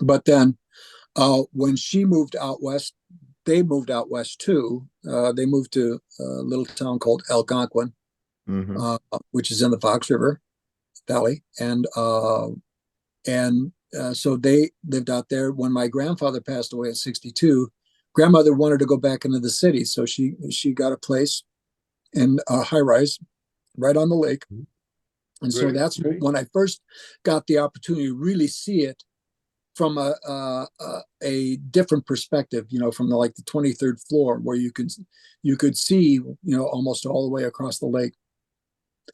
but then when she moved out west, they moved out west too. They moved to a little town called Algonquin, which is in the Fox River Valley. And so they lived out there. When my grandfather passed away at 62, grandmother wanted to go back into the city. So she got a place in a high rise right on the lake. And so that's when I first got the opportunity to really see it from a different perspective, from the 23rd floor, where you could see, almost all the way across the lake,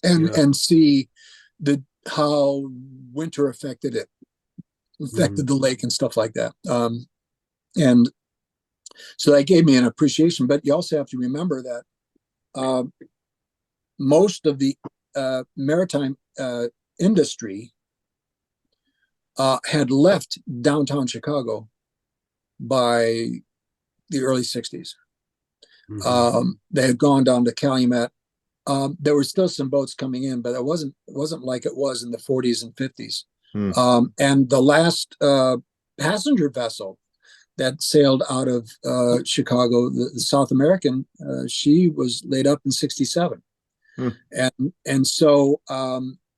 and see how winter affected the lake and stuff like that. And so that gave me an appreciation. But you also have to remember that most of the maritime industry had left downtown Chicago by the early 60s. They had gone down to Calumet, There were still some boats coming in, but it wasn't like it was in the 40s and 50s. And the last passenger vessel that sailed out of Chicago, the South American, she was laid up in 67. And so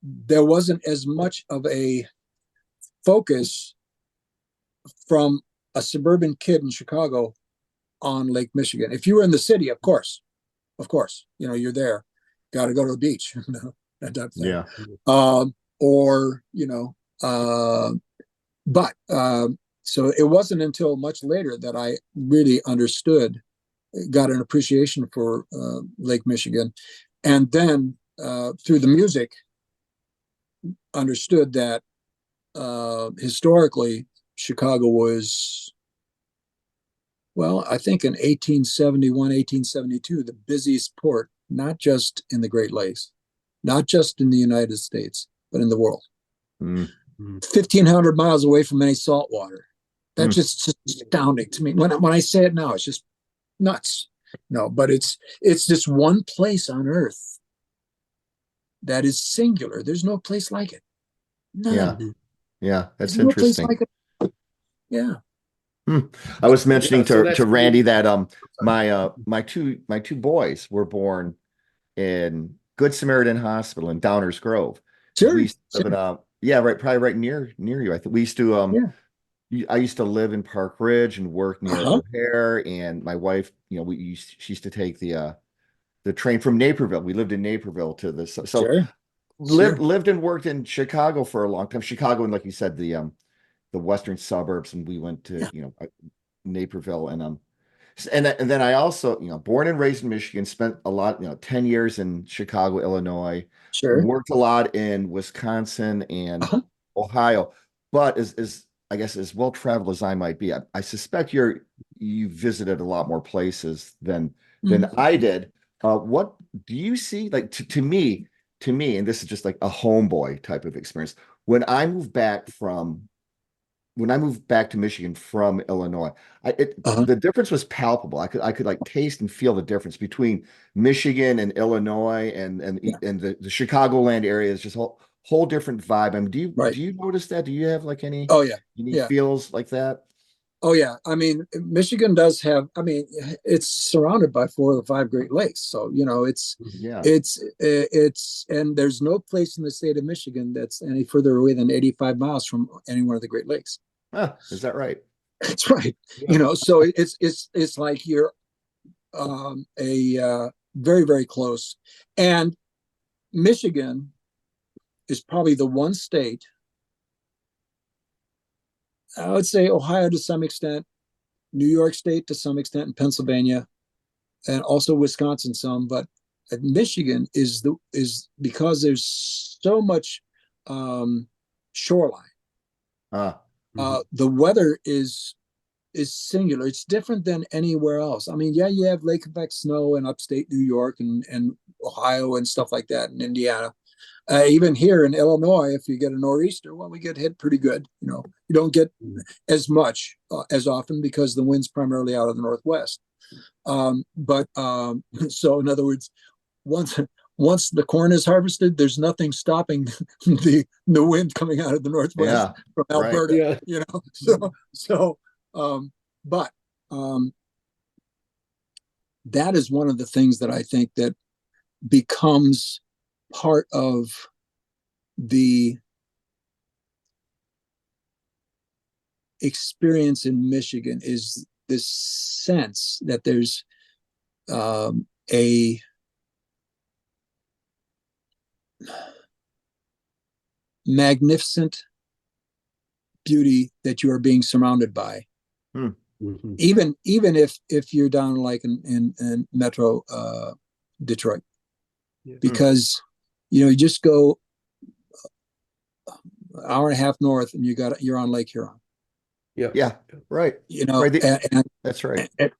there wasn't as much of a focus from a suburban kid in Chicago on Lake Michigan. If you were in the city, of course, you're there, got to go to the beach, that type of thing. Yeah. So it wasn't until much later that I really got an appreciation for Lake Michigan. And then through the music, understood that historically, Chicago was, well, I think in 1871, 1872, the busiest port, not just in the Great Lakes, not just in the United States, but in the world. 1,500 miles away from any salt water. That's just astounding to me. When I say it now, it's just nuts. No, but it's this one place on Earth that is singular. There's no place like it. None. Yeah, that's There's interesting. No place like it. Yeah. I was mentioning to Randy that my two boys were born in Good Samaritan Hospital in Downers Grove. Sure. We used to live in probably right near you. I think we used to I used to live in Park Ridge and work near O'Hare, and my wife, she used to take the train from Naperville. We lived in Naperville to the lived and worked in Chicago for a long time. Chicago, and like you said, the western suburbs, and we went to Naperville, and then I also born and raised in Michigan, spent a lot 10 years in Chicago, Illinois, worked a lot in Wisconsin and Ohio, but as I guess as well traveled as I might be, I suspect you visited a lot more places than I did. What do you see, like, to me, and this is just like a homeboy type of experience, when I moved back to Michigan from Illinois, the difference was palpable. I could like taste and feel the difference between Michigan and Illinois, and the Chicagoland area is just whole different vibe. I mean, do you notice that? Do you have like any feels like that? Oh yeah. I mean, Michigan does have, it's surrounded by 4 of the 5 Great Lakes. So, it's, and there's no place in the state of Michigan that's any further away than 85 miles from any one of the Great Lakes. Is that right? That's right. Yeah. So it's like you're very, very close. And Michigan is probably the one state, I would say Ohio to some extent, New York State to some extent, and Pennsylvania, and also Wisconsin some, but Michigan is because there's so much shoreline. The weather is singular. It's different than anywhere else. I mean, you have lake effect snow in upstate New York and Ohio and stuff like that in Indiana. Even here in Illinois, if you get a nor'easter, well, we get hit pretty good. You don't get as much as often because the wind's primarily out of the northwest. So in other words, once the corn is harvested, there's nothing stopping the wind coming out of the northwest from Alberta. But that is one of the things that I think that becomes part of the experience in Michigan, is this sense that there's a magnificent beauty that you are being surrounded by. Even if you're down like in Metro Detroit, because you just go an hour and a half north and you're on Lake Huron. Right. And that's right. And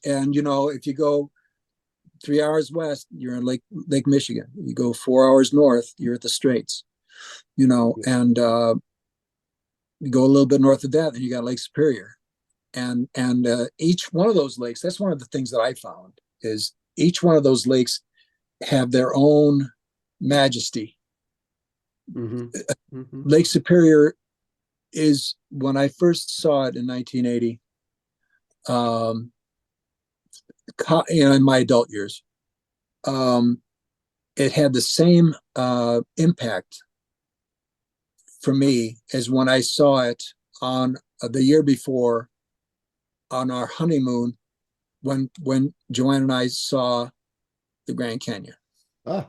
if you go 3 hours west, you're in Lake Michigan. You go 4 hours north, you're at the Straits. And you go a little bit north of that, then you got Lake Superior. And each one of those lakes, that's one of the things that I found, is each one of those lakes have their own majesty. Mm-hmm. Mm-hmm. Lake Superior is, when I first saw it in 1980, in my adult years, it had the same impact for me as when I saw it on the year before on our honeymoon, when Joanne and I saw the Grand Canyon. Oh,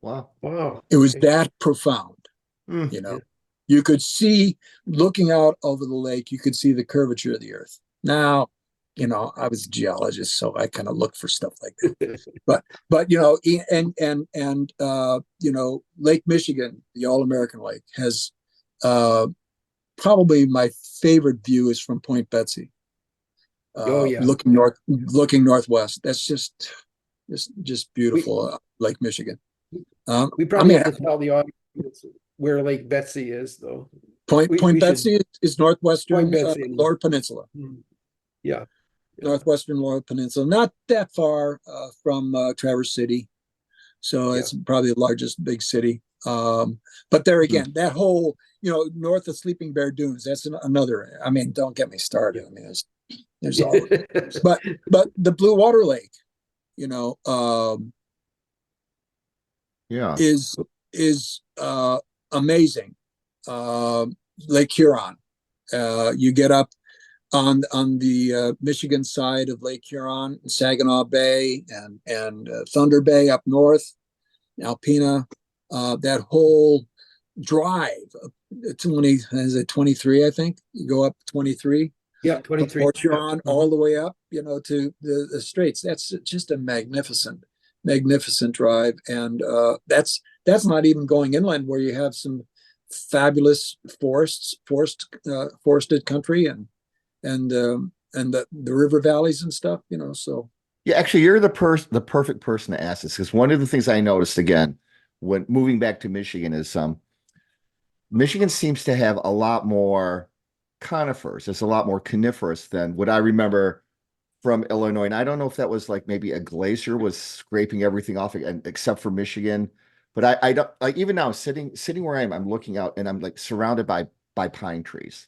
wow. Wow. It was that profound. Mm. You know, you could see, looking out over the lake, you could see the curvature of the earth. Now, you know, I was a geologist, so I kind of look for stuff like that. but you know, and you know, Lake Michigan, the All-American Lake, has probably my favorite view is from Point Betsy. Looking northwest. That's just beautiful. Lake Michigan. We probably have to tell the audience where Lake Betsy is, though. Point Betsy is northwestern Lower Peninsula. Yeah. Northwestern Lower Peninsula, not that far from Traverse City, so it's probably the largest big city. But there again, that whole, you know, north of Sleeping Bear Dunes, that's another. I mean, don't get me started. I mean, there's all, but the Blue Water Lake, you know, is amazing. Lake Huron, you get up on the Michigan side of Lake Huron, Saginaw Bay, and Thunder Bay up north, Alpena, that whole drive, 23, I think. You go up 23. Yeah, 23. Port Huron, all the way up, you know, to the Straits. That's just a magnificent drive. And that's not even going inland, where you have some fabulous forested country and the river valleys and stuff, you know. So yeah, actually, you're the perfect person to ask this, because one of the things I noticed again when moving back to Michigan is Michigan seems to have a lot more conifers. It's a lot more coniferous than what I remember from Illinois. And I don't know if that was like maybe a glacier was scraping everything off, except for Michigan. But I don't, like, even now sitting where I am, I'm looking out and I'm like surrounded by pine trees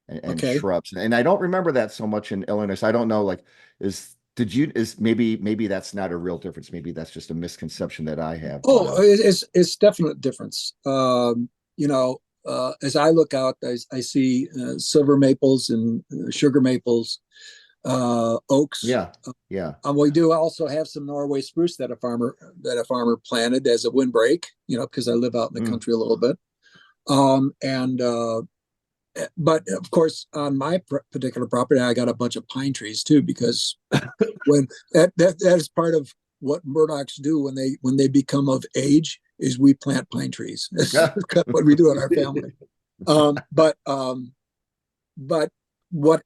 and shrubs. And I don't remember that so much in Illinois. So I don't know, like, maybe that's not a real difference. Maybe that's just a misconception that I have. Oh, it's definite difference. You know, as I look out, I see silver maples and sugar maples, oaks. Yeah. We do also have some Norway spruce that a farmer planted as a windbreak, you know, because I live out in the country a little bit. But of course, on my particular property, I got a bunch of pine trees too, because when that is part of what Murdocks do when they become of age, is we plant pine trees. That's what we do in our family. But what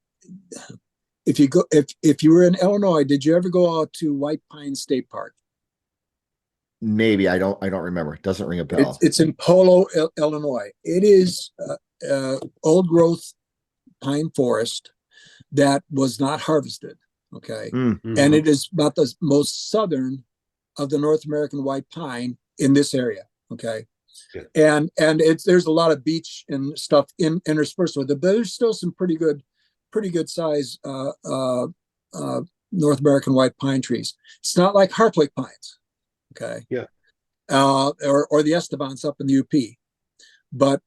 if you were in Illinois, did you ever go out to White Pine State Park? Maybe I don't remember. It doesn't ring a bell. It's in Polo, Illinois. It is old growth pine forest that was not harvested. Okay. Mm-hmm. And it is about the most southern of the North American white pine in this area. Okay. Yeah. And there's a lot of beech and stuff interspersed with it, but there's still some pretty good size North American white pine trees. It's not like Hartwick pines. Okay. Yeah. Or the Estebans up in the UP. But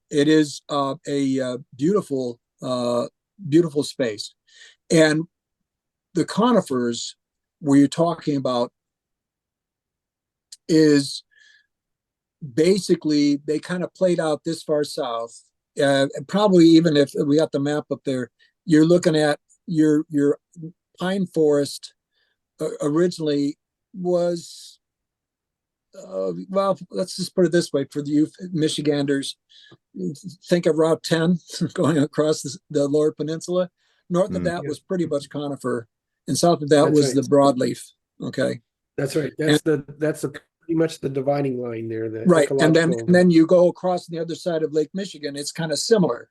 it is a beautiful space. And the conifers where you're talking about is basically, they kind of played out this far south. Probably, even if we got the map up there, you're looking at your pine forest originally was, well, let's just put it this way for you Michiganders, think of Route 10 going across the Lower Peninsula. North of that was pretty much conifer, and south of that was the broadleaf. Okay, that's right. That's pretty much the dividing line there. Right, and then you go across the other side of Lake Michigan. It's kind of similar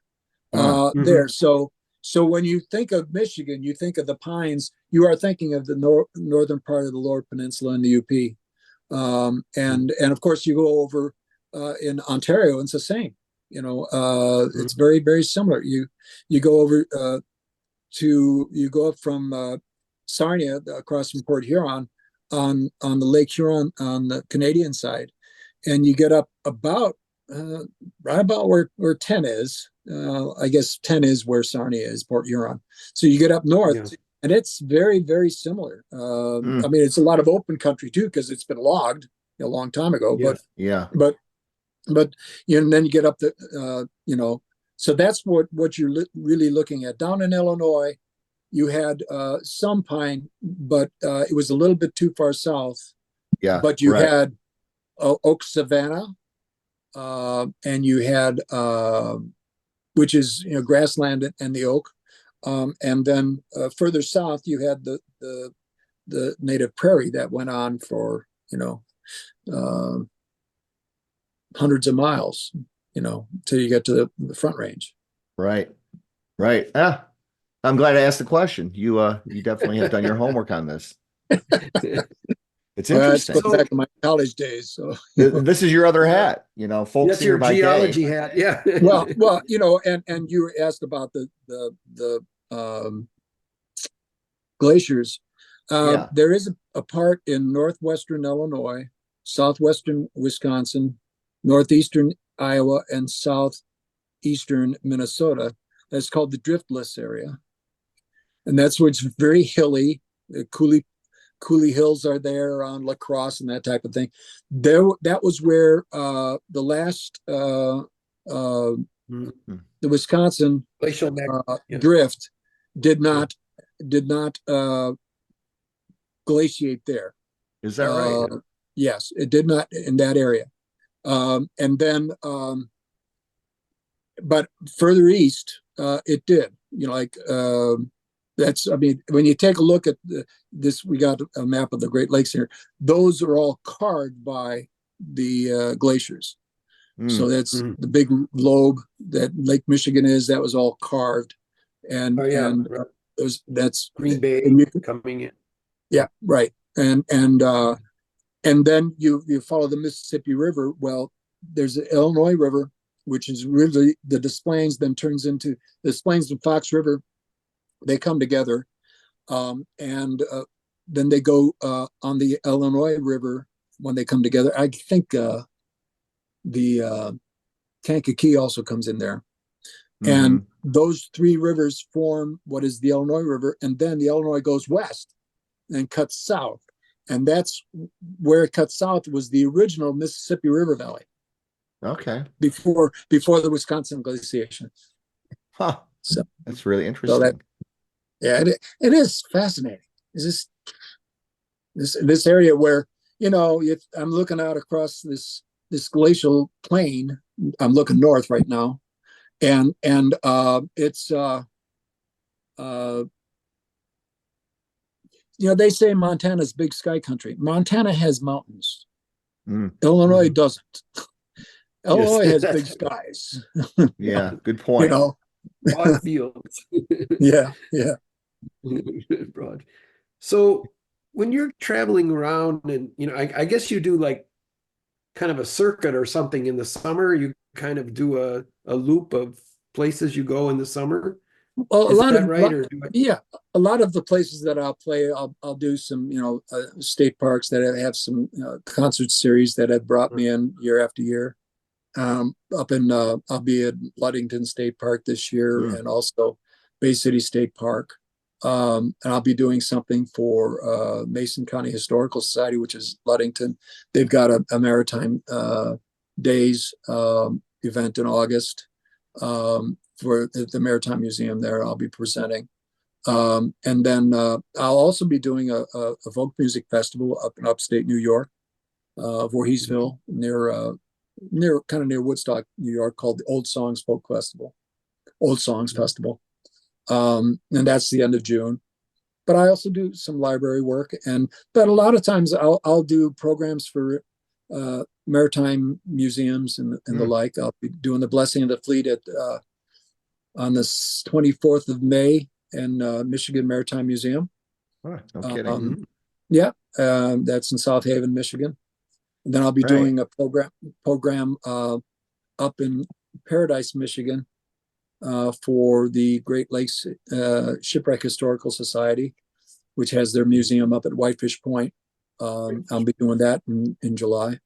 there. So when you think of Michigan, you think of the pines. You are thinking of the northern part of the Lower Peninsula and the UP. And of course you go over in Ontario, and it's the same. It's very, very similar. You go over you go up from Sarnia across from Port Huron on the Lake Huron on the Canadian side, and you get up about right about where 10 is. I guess 10 is where Sarnia is, Port Huron. So you get up north, and it's very, very similar. I mean, it's a lot of open country too, because it's been logged a long time ago. Yes. But and then you get up the so that's what you're really looking at. Down in Illinois, you had some pine, but it was a little bit too far south. Yeah. But you had oak savanna, and you had which is grassland and the oak, and then further south you had the native prairie that went on for hundreds of miles, till you get to the Front Range. Right. I'm glad I asked the question. You definitely have done your homework on this. It's interesting. It's back in my college days. So this is your other hat, folk That's singer your by geology day. hat. Yeah. well, and you asked about the glaciers. There is a part in northwestern Illinois, southwestern Wisconsin, northeastern Iowa, and southeastern Minnesota that's called the Driftless area, and that's where it's very hilly. The Coulee Hills are there around La Crosse and that type of thing. That was where the last the Wisconsin glacial drift did not glaciate there. Is that right? Yes, it did not in that area. And then, but further east, it did. When you take a look at this, we got a map of the Great Lakes here. Those are all carved by the glaciers. So that's the big lobe that Lake Michigan is. That was all carved, and that's Green Bay coming in. Yeah, right. And then you follow the Mississippi River. Well, there's the Illinois River, which is really the Des Plaines, then turns into the Des Plaines and Fox River. They come together, and then they go on the Illinois River when they come together. I think the Kankakee also comes in there. And those three rivers form what is the Illinois River, and then the Illinois goes west and cuts south. And that's where it cuts south was the original Mississippi River Valley. Okay. Before the Wisconsin glaciation. Huh. So that's really interesting. It is fascinating. Is this area where I'm looking out across this glacial plain. I'm looking north right now, and it's they say Montana's big sky country. Montana has mountains. Illinois doesn't. Illinois has big skies. Yeah, good point. Broad fields. Yeah. Broad. So when you're traveling around, and I guess you do like kind of a circuit or something in the summer. You kind of do a loop of places you go in the summer. Well, a lot of the places that I'll play, I'll do some state parks that have some concert series that have brought me in year after year. Up in I'll be at Ludington State Park this year, and also Bay City State Park. And I'll be doing something for Mason County Historical Society, which is Ludington. They've got a maritime days event in August for the Maritime Museum there. I'll be presenting. And then I'll also be doing a folk music festival up in upstate New York, Voorheesville, near Woodstock, New York, called the Old Songs Festival. And that's the end of June. But I also do some library work, but a lot of times I'll do programs for maritime museums and the like. I'll be doing the Blessing of the Fleet on the 24th of May in Michigan Maritime Museum. Oh, no kidding. That's in South Haven, Michigan. And then I'll be Right. doing a program up in Paradise, Michigan, for the Great Lakes Shipwreck Historical Society, which has their museum up at Whitefish Point. I'll be doing that in July.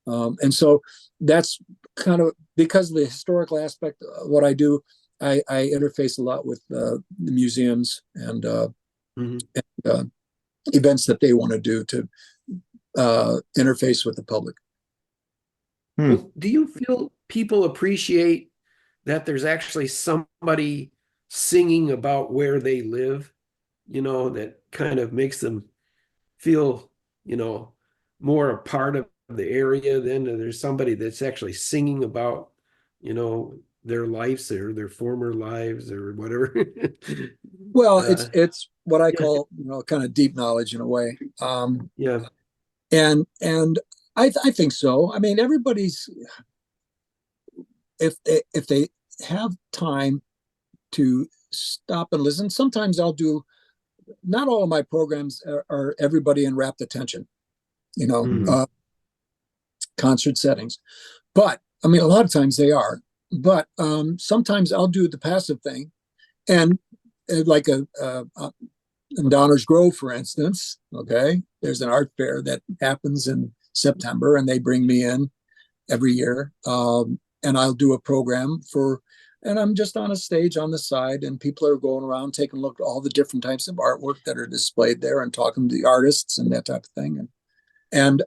And so that's kind of because of the historical aspect of what I do. I interface a lot with the museums and events that they want to do to interface with the public. Well, do you feel people appreciate that there's actually somebody singing about where they live, that kind of makes them feel, more a part of the area than there's somebody that's actually singing about, their lives or their former lives or whatever? Well, it's what I call, kind of deep knowledge in a way. Yeah. And I think so. I mean, everybody's, if they have time to stop and listen, sometimes I'll do, not all of my programs are everybody in rapt attention, concert settings. But I mean, a lot of times they are. But sometimes I'll do the passive thing, and like in Downers Grove, for instance. Okay, there's an art fair that happens in September, and they bring me in every year, and I'll do a program and I'm just on a stage on the side, and people are going around taking a look at all the different types of artwork that are displayed there, and talking to the artists and that type of thing. And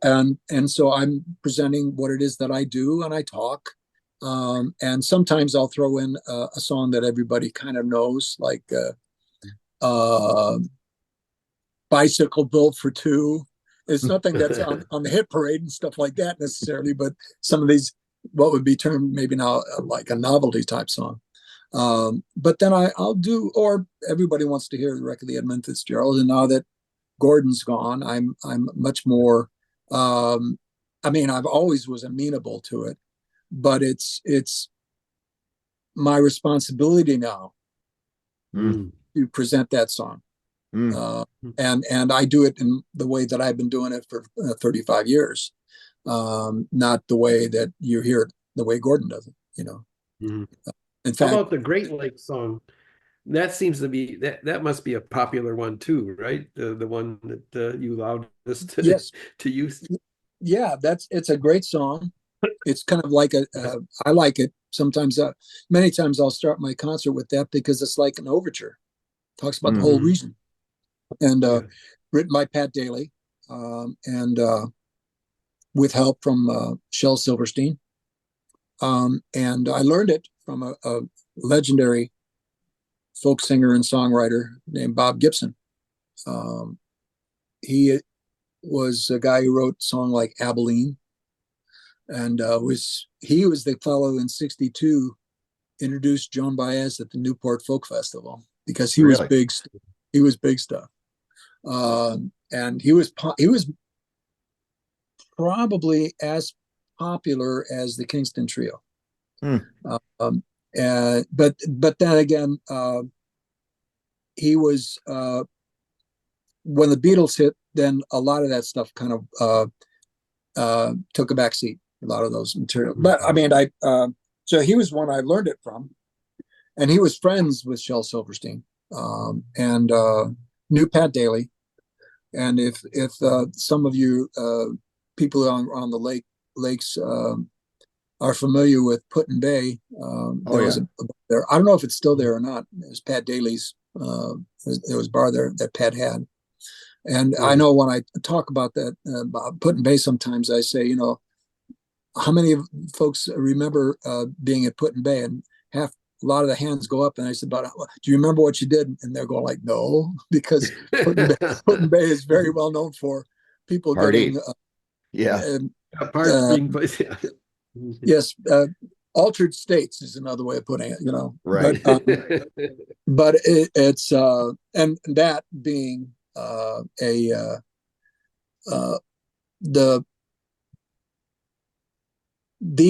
so I'm presenting what it is that I do, and I talk. And sometimes I'll throw in a song that everybody kind of knows, like Bicycle Built for Two. It's nothing that's on the hit parade and stuff like that necessarily, but some of these, what would be termed maybe now like a novelty type song. But then I'll do, or everybody wants to hear the record of the Edmund Fitzgerald. And now that Gordon's gone, I'm much more, I mean, I've always was amenable to it, but it's my responsibility now to present that song. And I do it in the way that I've been doing it for 35 years, not the way that you hear it, the way Gordon does it, In fact, how about the Great Lakes song? That seems to be that must be a popular one too, right? The one that you allowed us to yes, to use. Yeah, it's a great song. It's kind of like I like it sometimes. Many times I'll start my concert with that because it's like an overture. Talks about the whole region. And written by Pat Daly, and with help from Shel Silverstein. And I learned it from a legendary folk singer and songwriter named Bob Gibson. He was a guy who wrote a song like Abilene, and he was the fellow in '62 introduced Joan Baez at the Newport Folk Festival, because he was big. He was big stuff. And he was probably as popular as the Kingston Trio. But then again, he was when the Beatles hit, then a lot of that stuff kind of took a back seat, a lot of those material. But I mean, so he was one I learned it from, and he was friends with Shel Silverstein, and knew Pat Daly. And if some of you people on the lakes are familiar with Put-in Bay, was there. I don't know if it's still there or not. It was Pat Daly's. There was a bar there that Pat had. And I know when I talk about that, about Put-in Bay, sometimes I say, how many folks remember being at Put-in Bay? And a lot of the hands go up, and I said, "Do you remember what you did?" And they're going like, "No," because Put-in Bay is very well known for people Party. getting, being placed. Yes, altered states is another way of putting it. Right. But it's and that being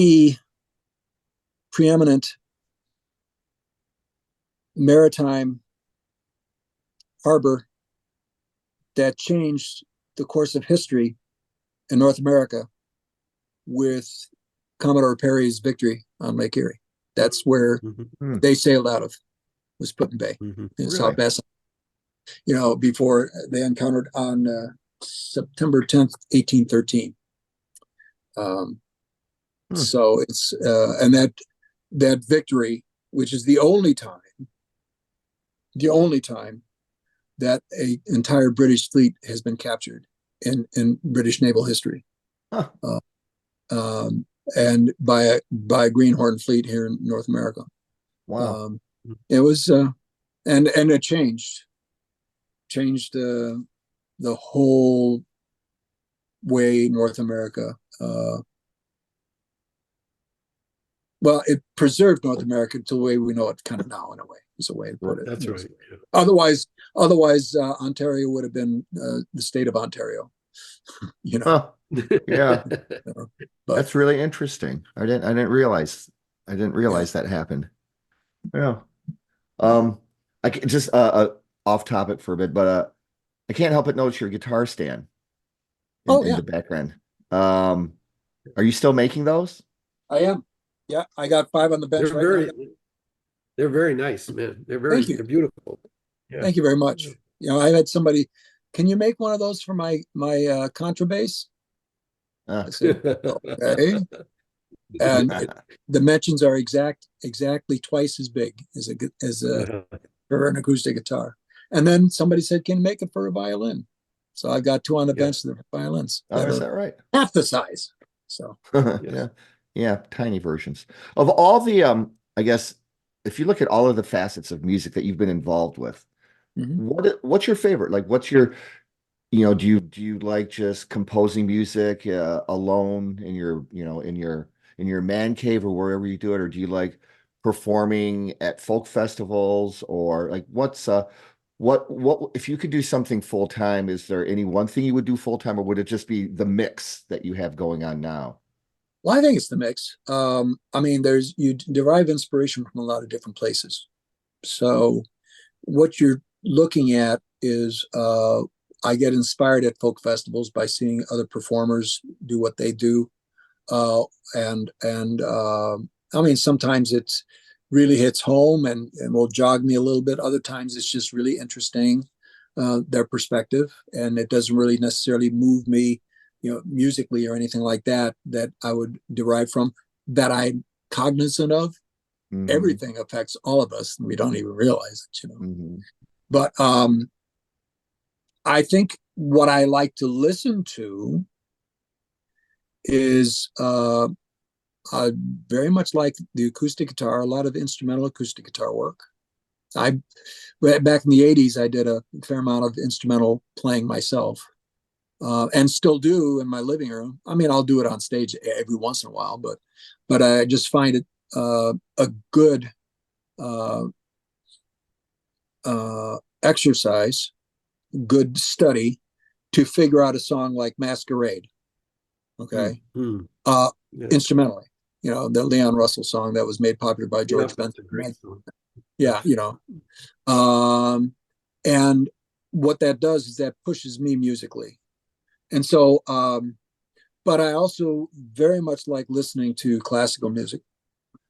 the preeminent maritime harbor that changed the course of history in North America with Commodore Perry's victory on Lake Erie. That's where they sailed out of, was Put-in Bay in South Bass. Before they encountered on September 10th, 1813. So it's and that victory, which is the only time that an entire British fleet has been captured in British naval history, and by a Greenhorn fleet here in North America. Wow. It was and it changed the whole way North America. Well, it preserved North America to the way we know it kind of now, in a way. Is a way to put it. That's right. Yeah. Otherwise, Ontario would have been the state of Ontario. Yeah. But, That's really interesting. I didn't realize that happened. Yeah. I just off topic for a bit, but I can't help but notice your guitar stand in the background. Are you still making those? I am. Yeah, I got 5 on the bench now. They're very nice, man. They're they're beautiful. Yeah. Thank you very much. I had somebody, can you make one of those for my contrabass? I said, okay. And the dimensions are exactly twice as big as for an acoustic guitar. And then somebody said, can you make it for a violin? So I've got 2 on the bench that are violins. Is that right? Half the size. So yeah, tiny versions of all the I guess if you look at all of the facets of music that you've been involved with, what's your favorite? Like, what's your, do you like just composing music alone in your in your man cave or wherever you do it, or do you like performing at folk festivals, or like what's what if you could do something full time? Is there any one thing you would do full time, or would it just be the mix that you have going on now? Well, I think it's the mix. You derive inspiration from a lot of different places. So what you're looking at is I get inspired at folk festivals by seeing other performers do what they do. Sometimes it's really hits home and will jog me a little bit. Other times it's just really interesting, their perspective, and it doesn't really necessarily move me musically or anything like that I would derive from that I'm cognizant of. Everything affects all of us, and we don't even realize it, But I think what I like to listen to is I very much like the acoustic guitar, a lot of instrumental acoustic guitar work. Back in the 80s, I did a fair amount of instrumental playing myself. And still do in my living room. I'll do it on stage every once in a while, but I just find it a good exercise, good study to figure out a song like Masquerade. Okay, instrumentally, the Leon Russell song that was made popular by George Benson. Great song. Yeah, and what that does is that pushes me musically. And so, but I also very much like listening to classical music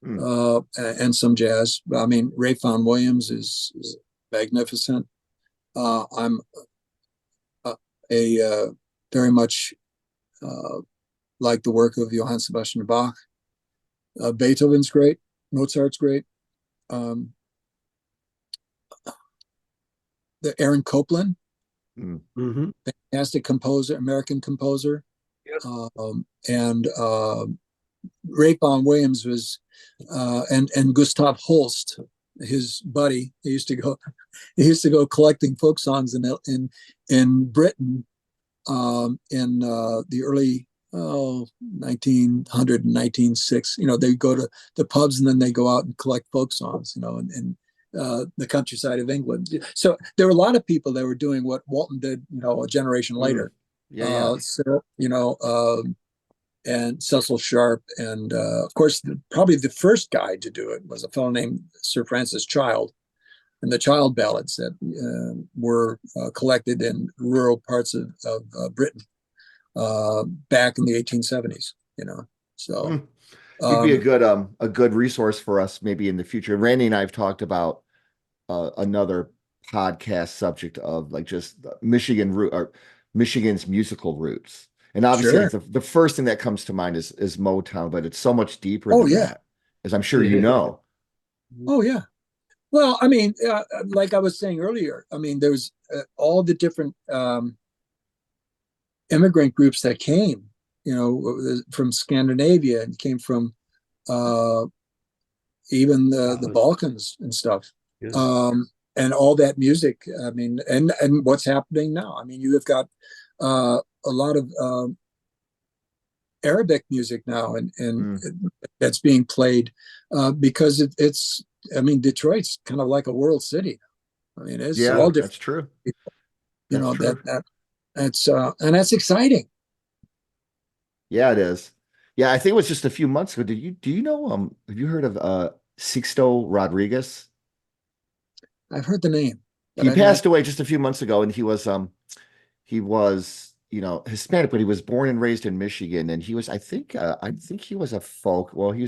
and some jazz. Ray Vaughan Williams is magnificent. I'm very much like the work of Johann Sebastian Bach. Beethoven's great. Mozart's great. The Aaron Copland. Fantastic composer, American composer. And Ray Vaughan Williams was and Gustav Holst, his buddy. He used to go collecting folk songs in Britain in the early 1900 and 1906. They go to the pubs and then they go out and collect folk songs, and the countryside of England. So there were a lot of people that were doing what Walton did, a generation later. And Cecil Sharp, and of course, probably the first guy to do it was a fellow named Sir Francis Child, and the Child ballads that were collected in rural parts of Britain back in the 1870s. So You'd be a good resource for us maybe in the future. Randy and I have talked about another podcast subject of like just Michigan root or Michigan's musical roots. And obviously sure. the first thing that comes to mind is Motown, but it's so much deeper Oh than yeah. that, as I'm sure you know. Oh yeah. Well, I mean, like I was saying earlier, I mean, there's all the different immigrant groups that came, from Scandinavia and came from even the Balkans and stuff. Yeah. And all that music. I mean, and what's happening now? I mean, you have got a lot of Arabic music now, and that's being played because it's. I mean, Detroit's kind of like a world city. I mean, it's all different. That's true. That's and that's exciting. Yeah, it is. Yeah, I think it was just a few months ago. Do you know have you heard of Sixto Rodriguez? I've heard the name. He passed away just a few months ago, and he was Hispanic, but he was born and raised in Michigan, and he was I think he was a folk. Well, he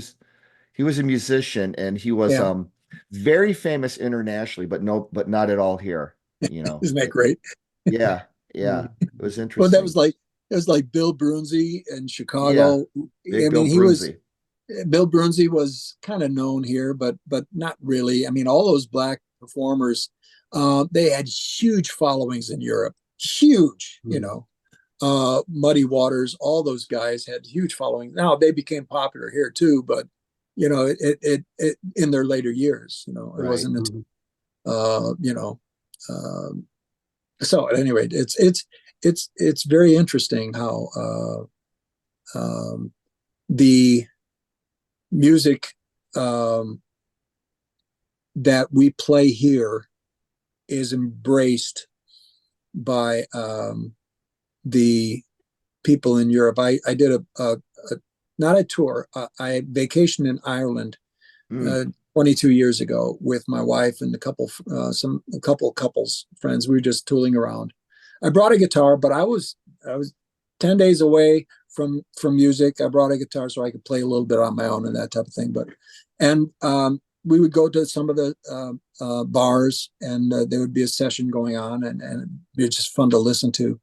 was a musician, and he was very famous internationally, but not at all here. Isn't that great? Yeah, it was interesting. Well, it was like Bill Brunzi in Chicago. Yeah, Bill Brunzi was kind of known here, but not really. I mean, all those black performers, they had huge followings in Europe. Huge, Muddy Waters, all those guys had huge followings. Now they became popular here too, but it in their later years, it wasn't until, so at any rate, it's very interesting how the music that we play here is embraced by the people in Europe. I did a not a tour. I vacationed in Ireland 22 years ago with my wife and a couple couples friends. We were just tooling around. I brought a guitar, but I was 10 days away from music. I brought a guitar so I could play a little bit on my own and that type of thing. And we would go to some of the bars, and there would be a session going on, and it'd be just fun to listen to.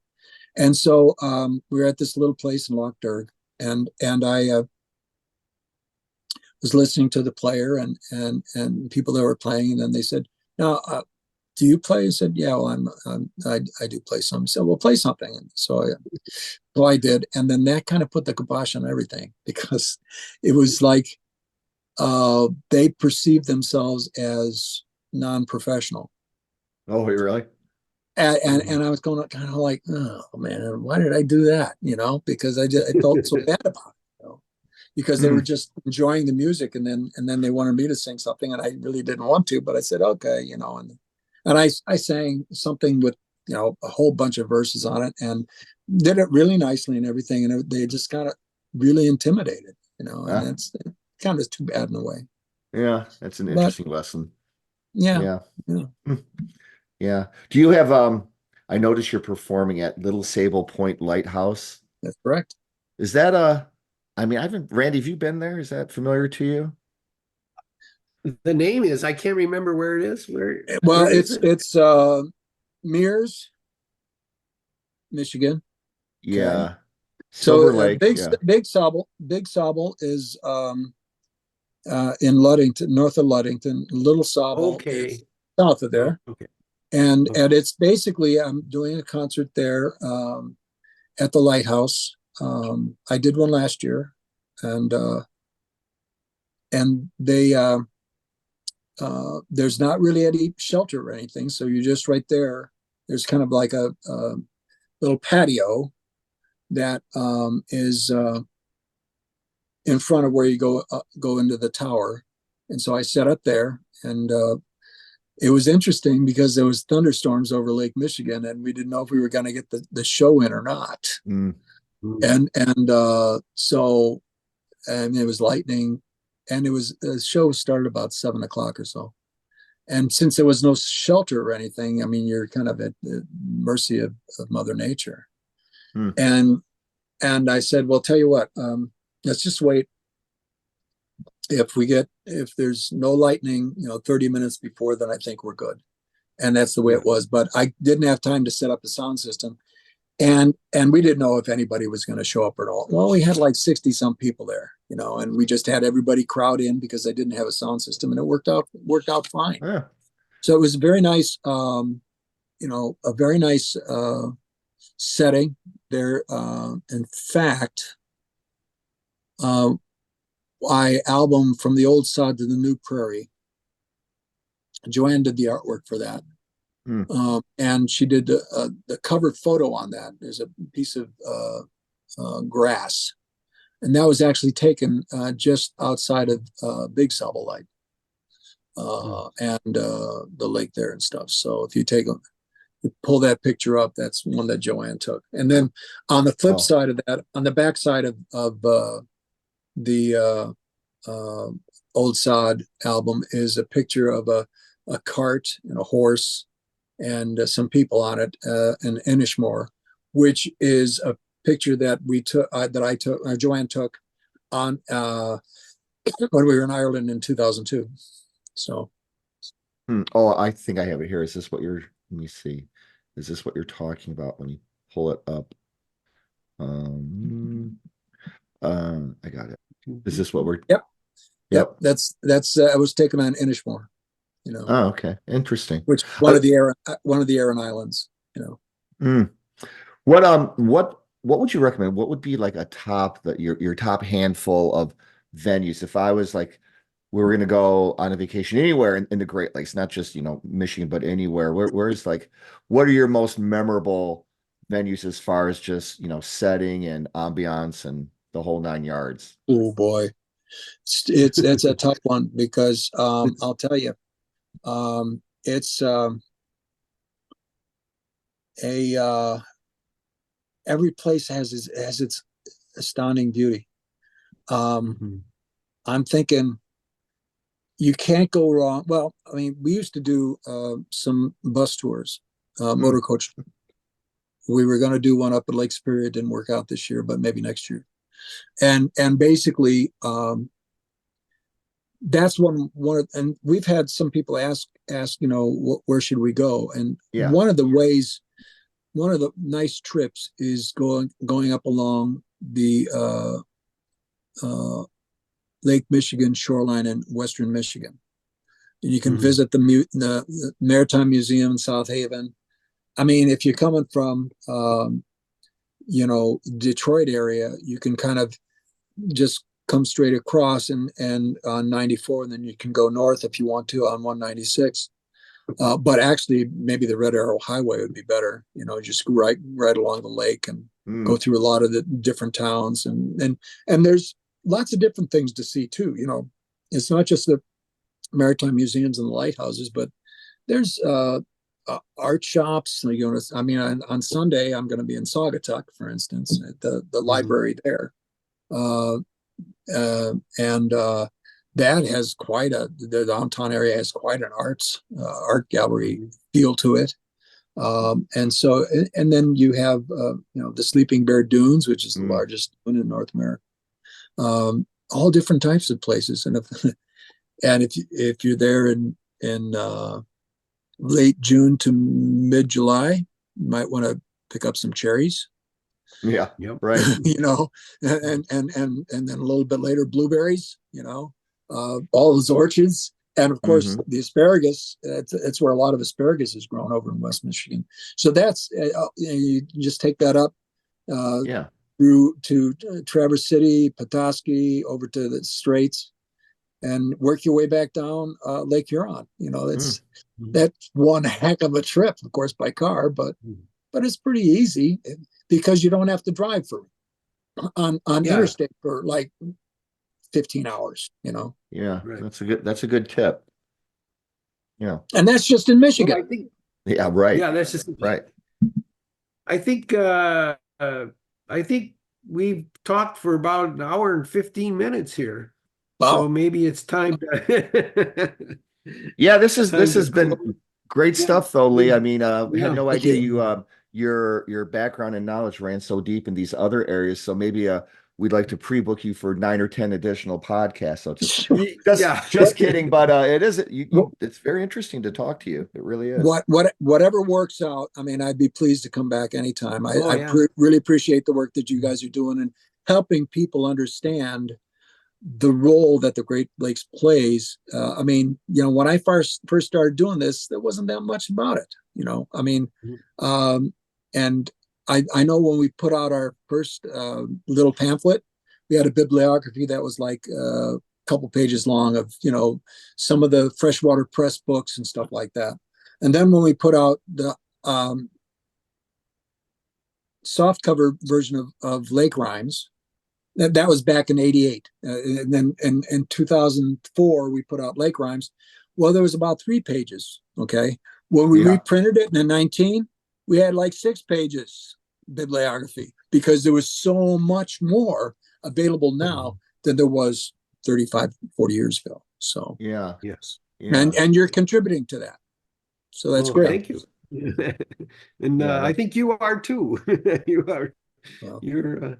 And so we were at this little place in Lochderg, and I was listening to the player and people that were playing, and then they said, "Now, do you play?" I said, "Yeah, well, I do play some." He said, "Well, play something." And so I did, and then that kind of put the kibosh on everything, because it was like they perceived themselves as non-professional. Oh, really? And I was going kind of like, oh man, why did I do that? Because I felt so bad about it. Because they were just enjoying the music, and then they wanted me to sing something, and I really didn't want to, but I said okay, and I sang something with a whole bunch of verses on it, and did it really nicely and everything, and they just got really intimidated, and that's kind of too bad in a way. Yeah, that's an interesting lesson. Yeah. Yeah. Do you have I noticed you're performing at Little Sable Point Lighthouse. That's correct. Is that Randy, have you been there? Is that familiar to you? The name is, I can't remember where it is. Well, it's Mears, Michigan. Yeah. Okay. Silver So Lake. Big Sauble is in Ludington, north of Ludington. Little Sauble is south of there. Okay. And it's basically, I'm doing a concert there at the Lighthouse. I did one last year, and they there's not really any shelter or anything, so you're just right there. There's kind of like a little patio that is in front of where you go into the tower, and so I set up there, and it was interesting because there was thunderstorms over Lake Michigan, and we didn't know if we were going to get the show in or not. And so it was lightning, and the show started about 7:00 or so. And since there was no shelter or anything, I mean, you're kind of at the mercy of Mother Nature. And I said, well, tell you what, let's just wait. If there's no lightning, 30 minutes before, then I think we're good. And that's the way it was. But I didn't have time to set up a sound system. And we didn't know if anybody was going to show up at all. Well, we had like 60 some people there, and we just had everybody crowd in because I didn't have a sound system, and it worked out fine. Yeah. So it was very nice, a very nice setting there. In fact, my album From the Old Sod to the New Prairie, Joanne did the artwork for that. And she did the cover photo on that. There's a piece of grass, and that was actually taken just outside of Big Saddle Light and the lake there and stuff. So if you pull that picture up, that's one that Joanne took. And then on the flip side of that, on the back side of the Old Sod album, is a picture of a cart and a horse and some people on it in Inishmore, which is a picture that Joanne took on when we were in Ireland in 2002. So, I think I have it here. Is this what let me see. Is this what you're talking about when you pull it up? I got it. Is this what we're? Yep. That's I was taken on Inishmore. Oh, okay. Interesting. Which one of the Aran Islands, What would you recommend? What would be like your top handful of venues? If I was like, we were going to go on a vacation anywhere in the Great Lakes, not just, Michigan, but anywhere, where's like, what are your most memorable venues as far as just, setting and ambiance and the whole 9 yards? Oh boy. It's a tough one because, I'll tell you, it's every place has its astounding beauty. I'm thinking you can't go wrong. Well, I mean, we used to do some bus tours, motor coach. We were going to do one up at Lake Superior. It didn't work out this year, but maybe next year. And basically, that's and we've had some people ask, where should we go? And one of the nice trips is going up along the Lake Michigan shoreline in Western Michigan. And you can visit the Maritime Museum in South Haven. I mean, if you're coming from, Detroit area, you can kind of just come straight across and on 94, and then you can go north if you want to on 196. But actually, maybe the Red Arrow Highway would be better. Just right along the lake and go through a lot of the different towns, and there's lots of different things to see too. It's not just the maritime museums and the lighthouses, but there's art shops. On Sunday I'm going to be in Saugatuck, for instance, at the library there. That has the downtown area has quite an art gallery feel to it. And then you have, the Sleeping Bear Dunes, which is the largest dune in North America. All different types of places. And if you're there in late June to mid July, you might want to pick up some cherries. Yeah. Yep. Right. And then a little bit later, blueberries, all those orchards. And of course, the asparagus, it's where a lot of asparagus is grown over in West Michigan. So that's, you just take that up through to Traverse City, Petoskey, over to the Straits, and work your way back down Lake Huron. That's one heck of a trip, of course, by car, but it's pretty easy because you don't have to drive on interstate for like 15 hours, Yeah, right. That's a good tip. Yeah. And that's just in Michigan. Well, right. Yeah, that's just right. I think we've talked for about an hour and 15 minutes here. Wow. So maybe it's time to Yeah, this has been great stuff though, Lee. I mean, we had no idea your background and knowledge ran so deep in these other areas. So maybe we'd like to pre-book you for 9 or 10 additional podcasts. So Yeah. just kidding. But it is, it's very interesting to talk to you. It really is. Whatever works out. I mean, I'd be pleased to come back anytime. Yeah. Really appreciate the work that you guys are doing and helping people understand the role that the Great Lakes plays. I mean, when I first started doing this, there wasn't that much about it. I mean, and I know when we put out our first little pamphlet, we had a bibliography that was like a couple pages long of, some of the freshwater press books and stuff like that. And then when we put out the soft cover version of Lake Rhymes, that was back in '88. And then in 2004, we put out Lake Rhymes. Well, there was about 3 pages. Okay. When we reprinted it in 19, we had like 6 pages bibliography because there was so much more available now than there was 35, 40 years ago. So, yes. And you're contributing to that. So that's great. Thank you. And I think you are too. You are. Well, you're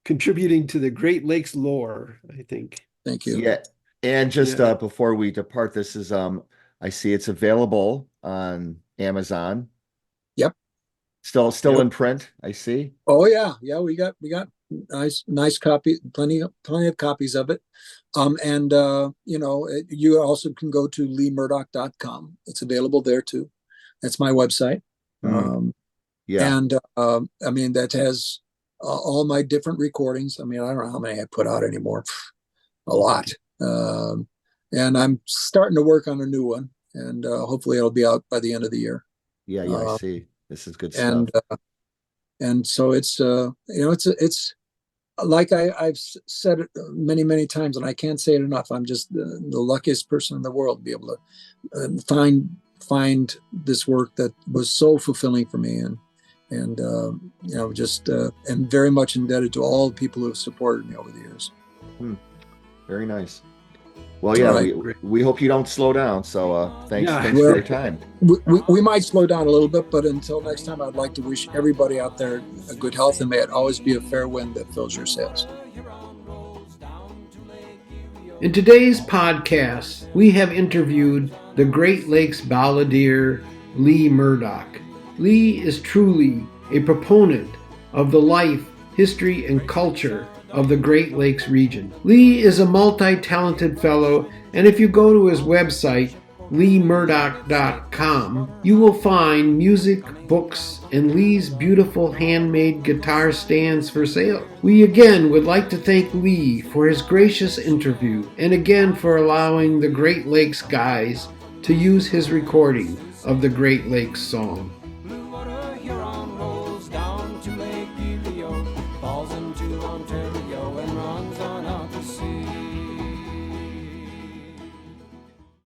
contributing to the Great Lakes lore, I think. Thank you. Yeah. And just before we depart, this is I see it's available on Amazon. Yep. Still in print, I see. Oh yeah. We got nice copy, plenty of copies of it. And you also can go to leemurdock.com. It's available there too. That's my website. And I mean, that has all my different recordings. I mean, I don't know how many I put out anymore. A lot. And I'm starting to work on a new one, and hopefully it'll be out by the end of the year. Yeah, I see. This is good stuff. And so it's it's like I've said it many times, and I can't say it enough. I'm just the luckiest person in the world to be able to find this work that was so fulfilling for me, and just am very much indebted to all the people who have supported me over the years. Very nice. Well, yeah, we hope you don't slow down. So thanks for your time. We might slow down a little bit, but until next time, I'd like to wish everybody out there a good health, and may it always be a fair wind that fills your sails. In today's podcast, we have interviewed the Great Lakes Balladeer, Lee Murdock. Lee is truly a proponent of the life, history, and culture of the Great Lakes region. Lee is a multi-talented fellow, and if you go to his website, leemurdock.com, you will find music, books, and Lee's beautiful handmade guitar stands for sale. We again would like to thank Lee for his gracious interview, and again for allowing the Great Lakes guys to use his recording of the Great Lakes song.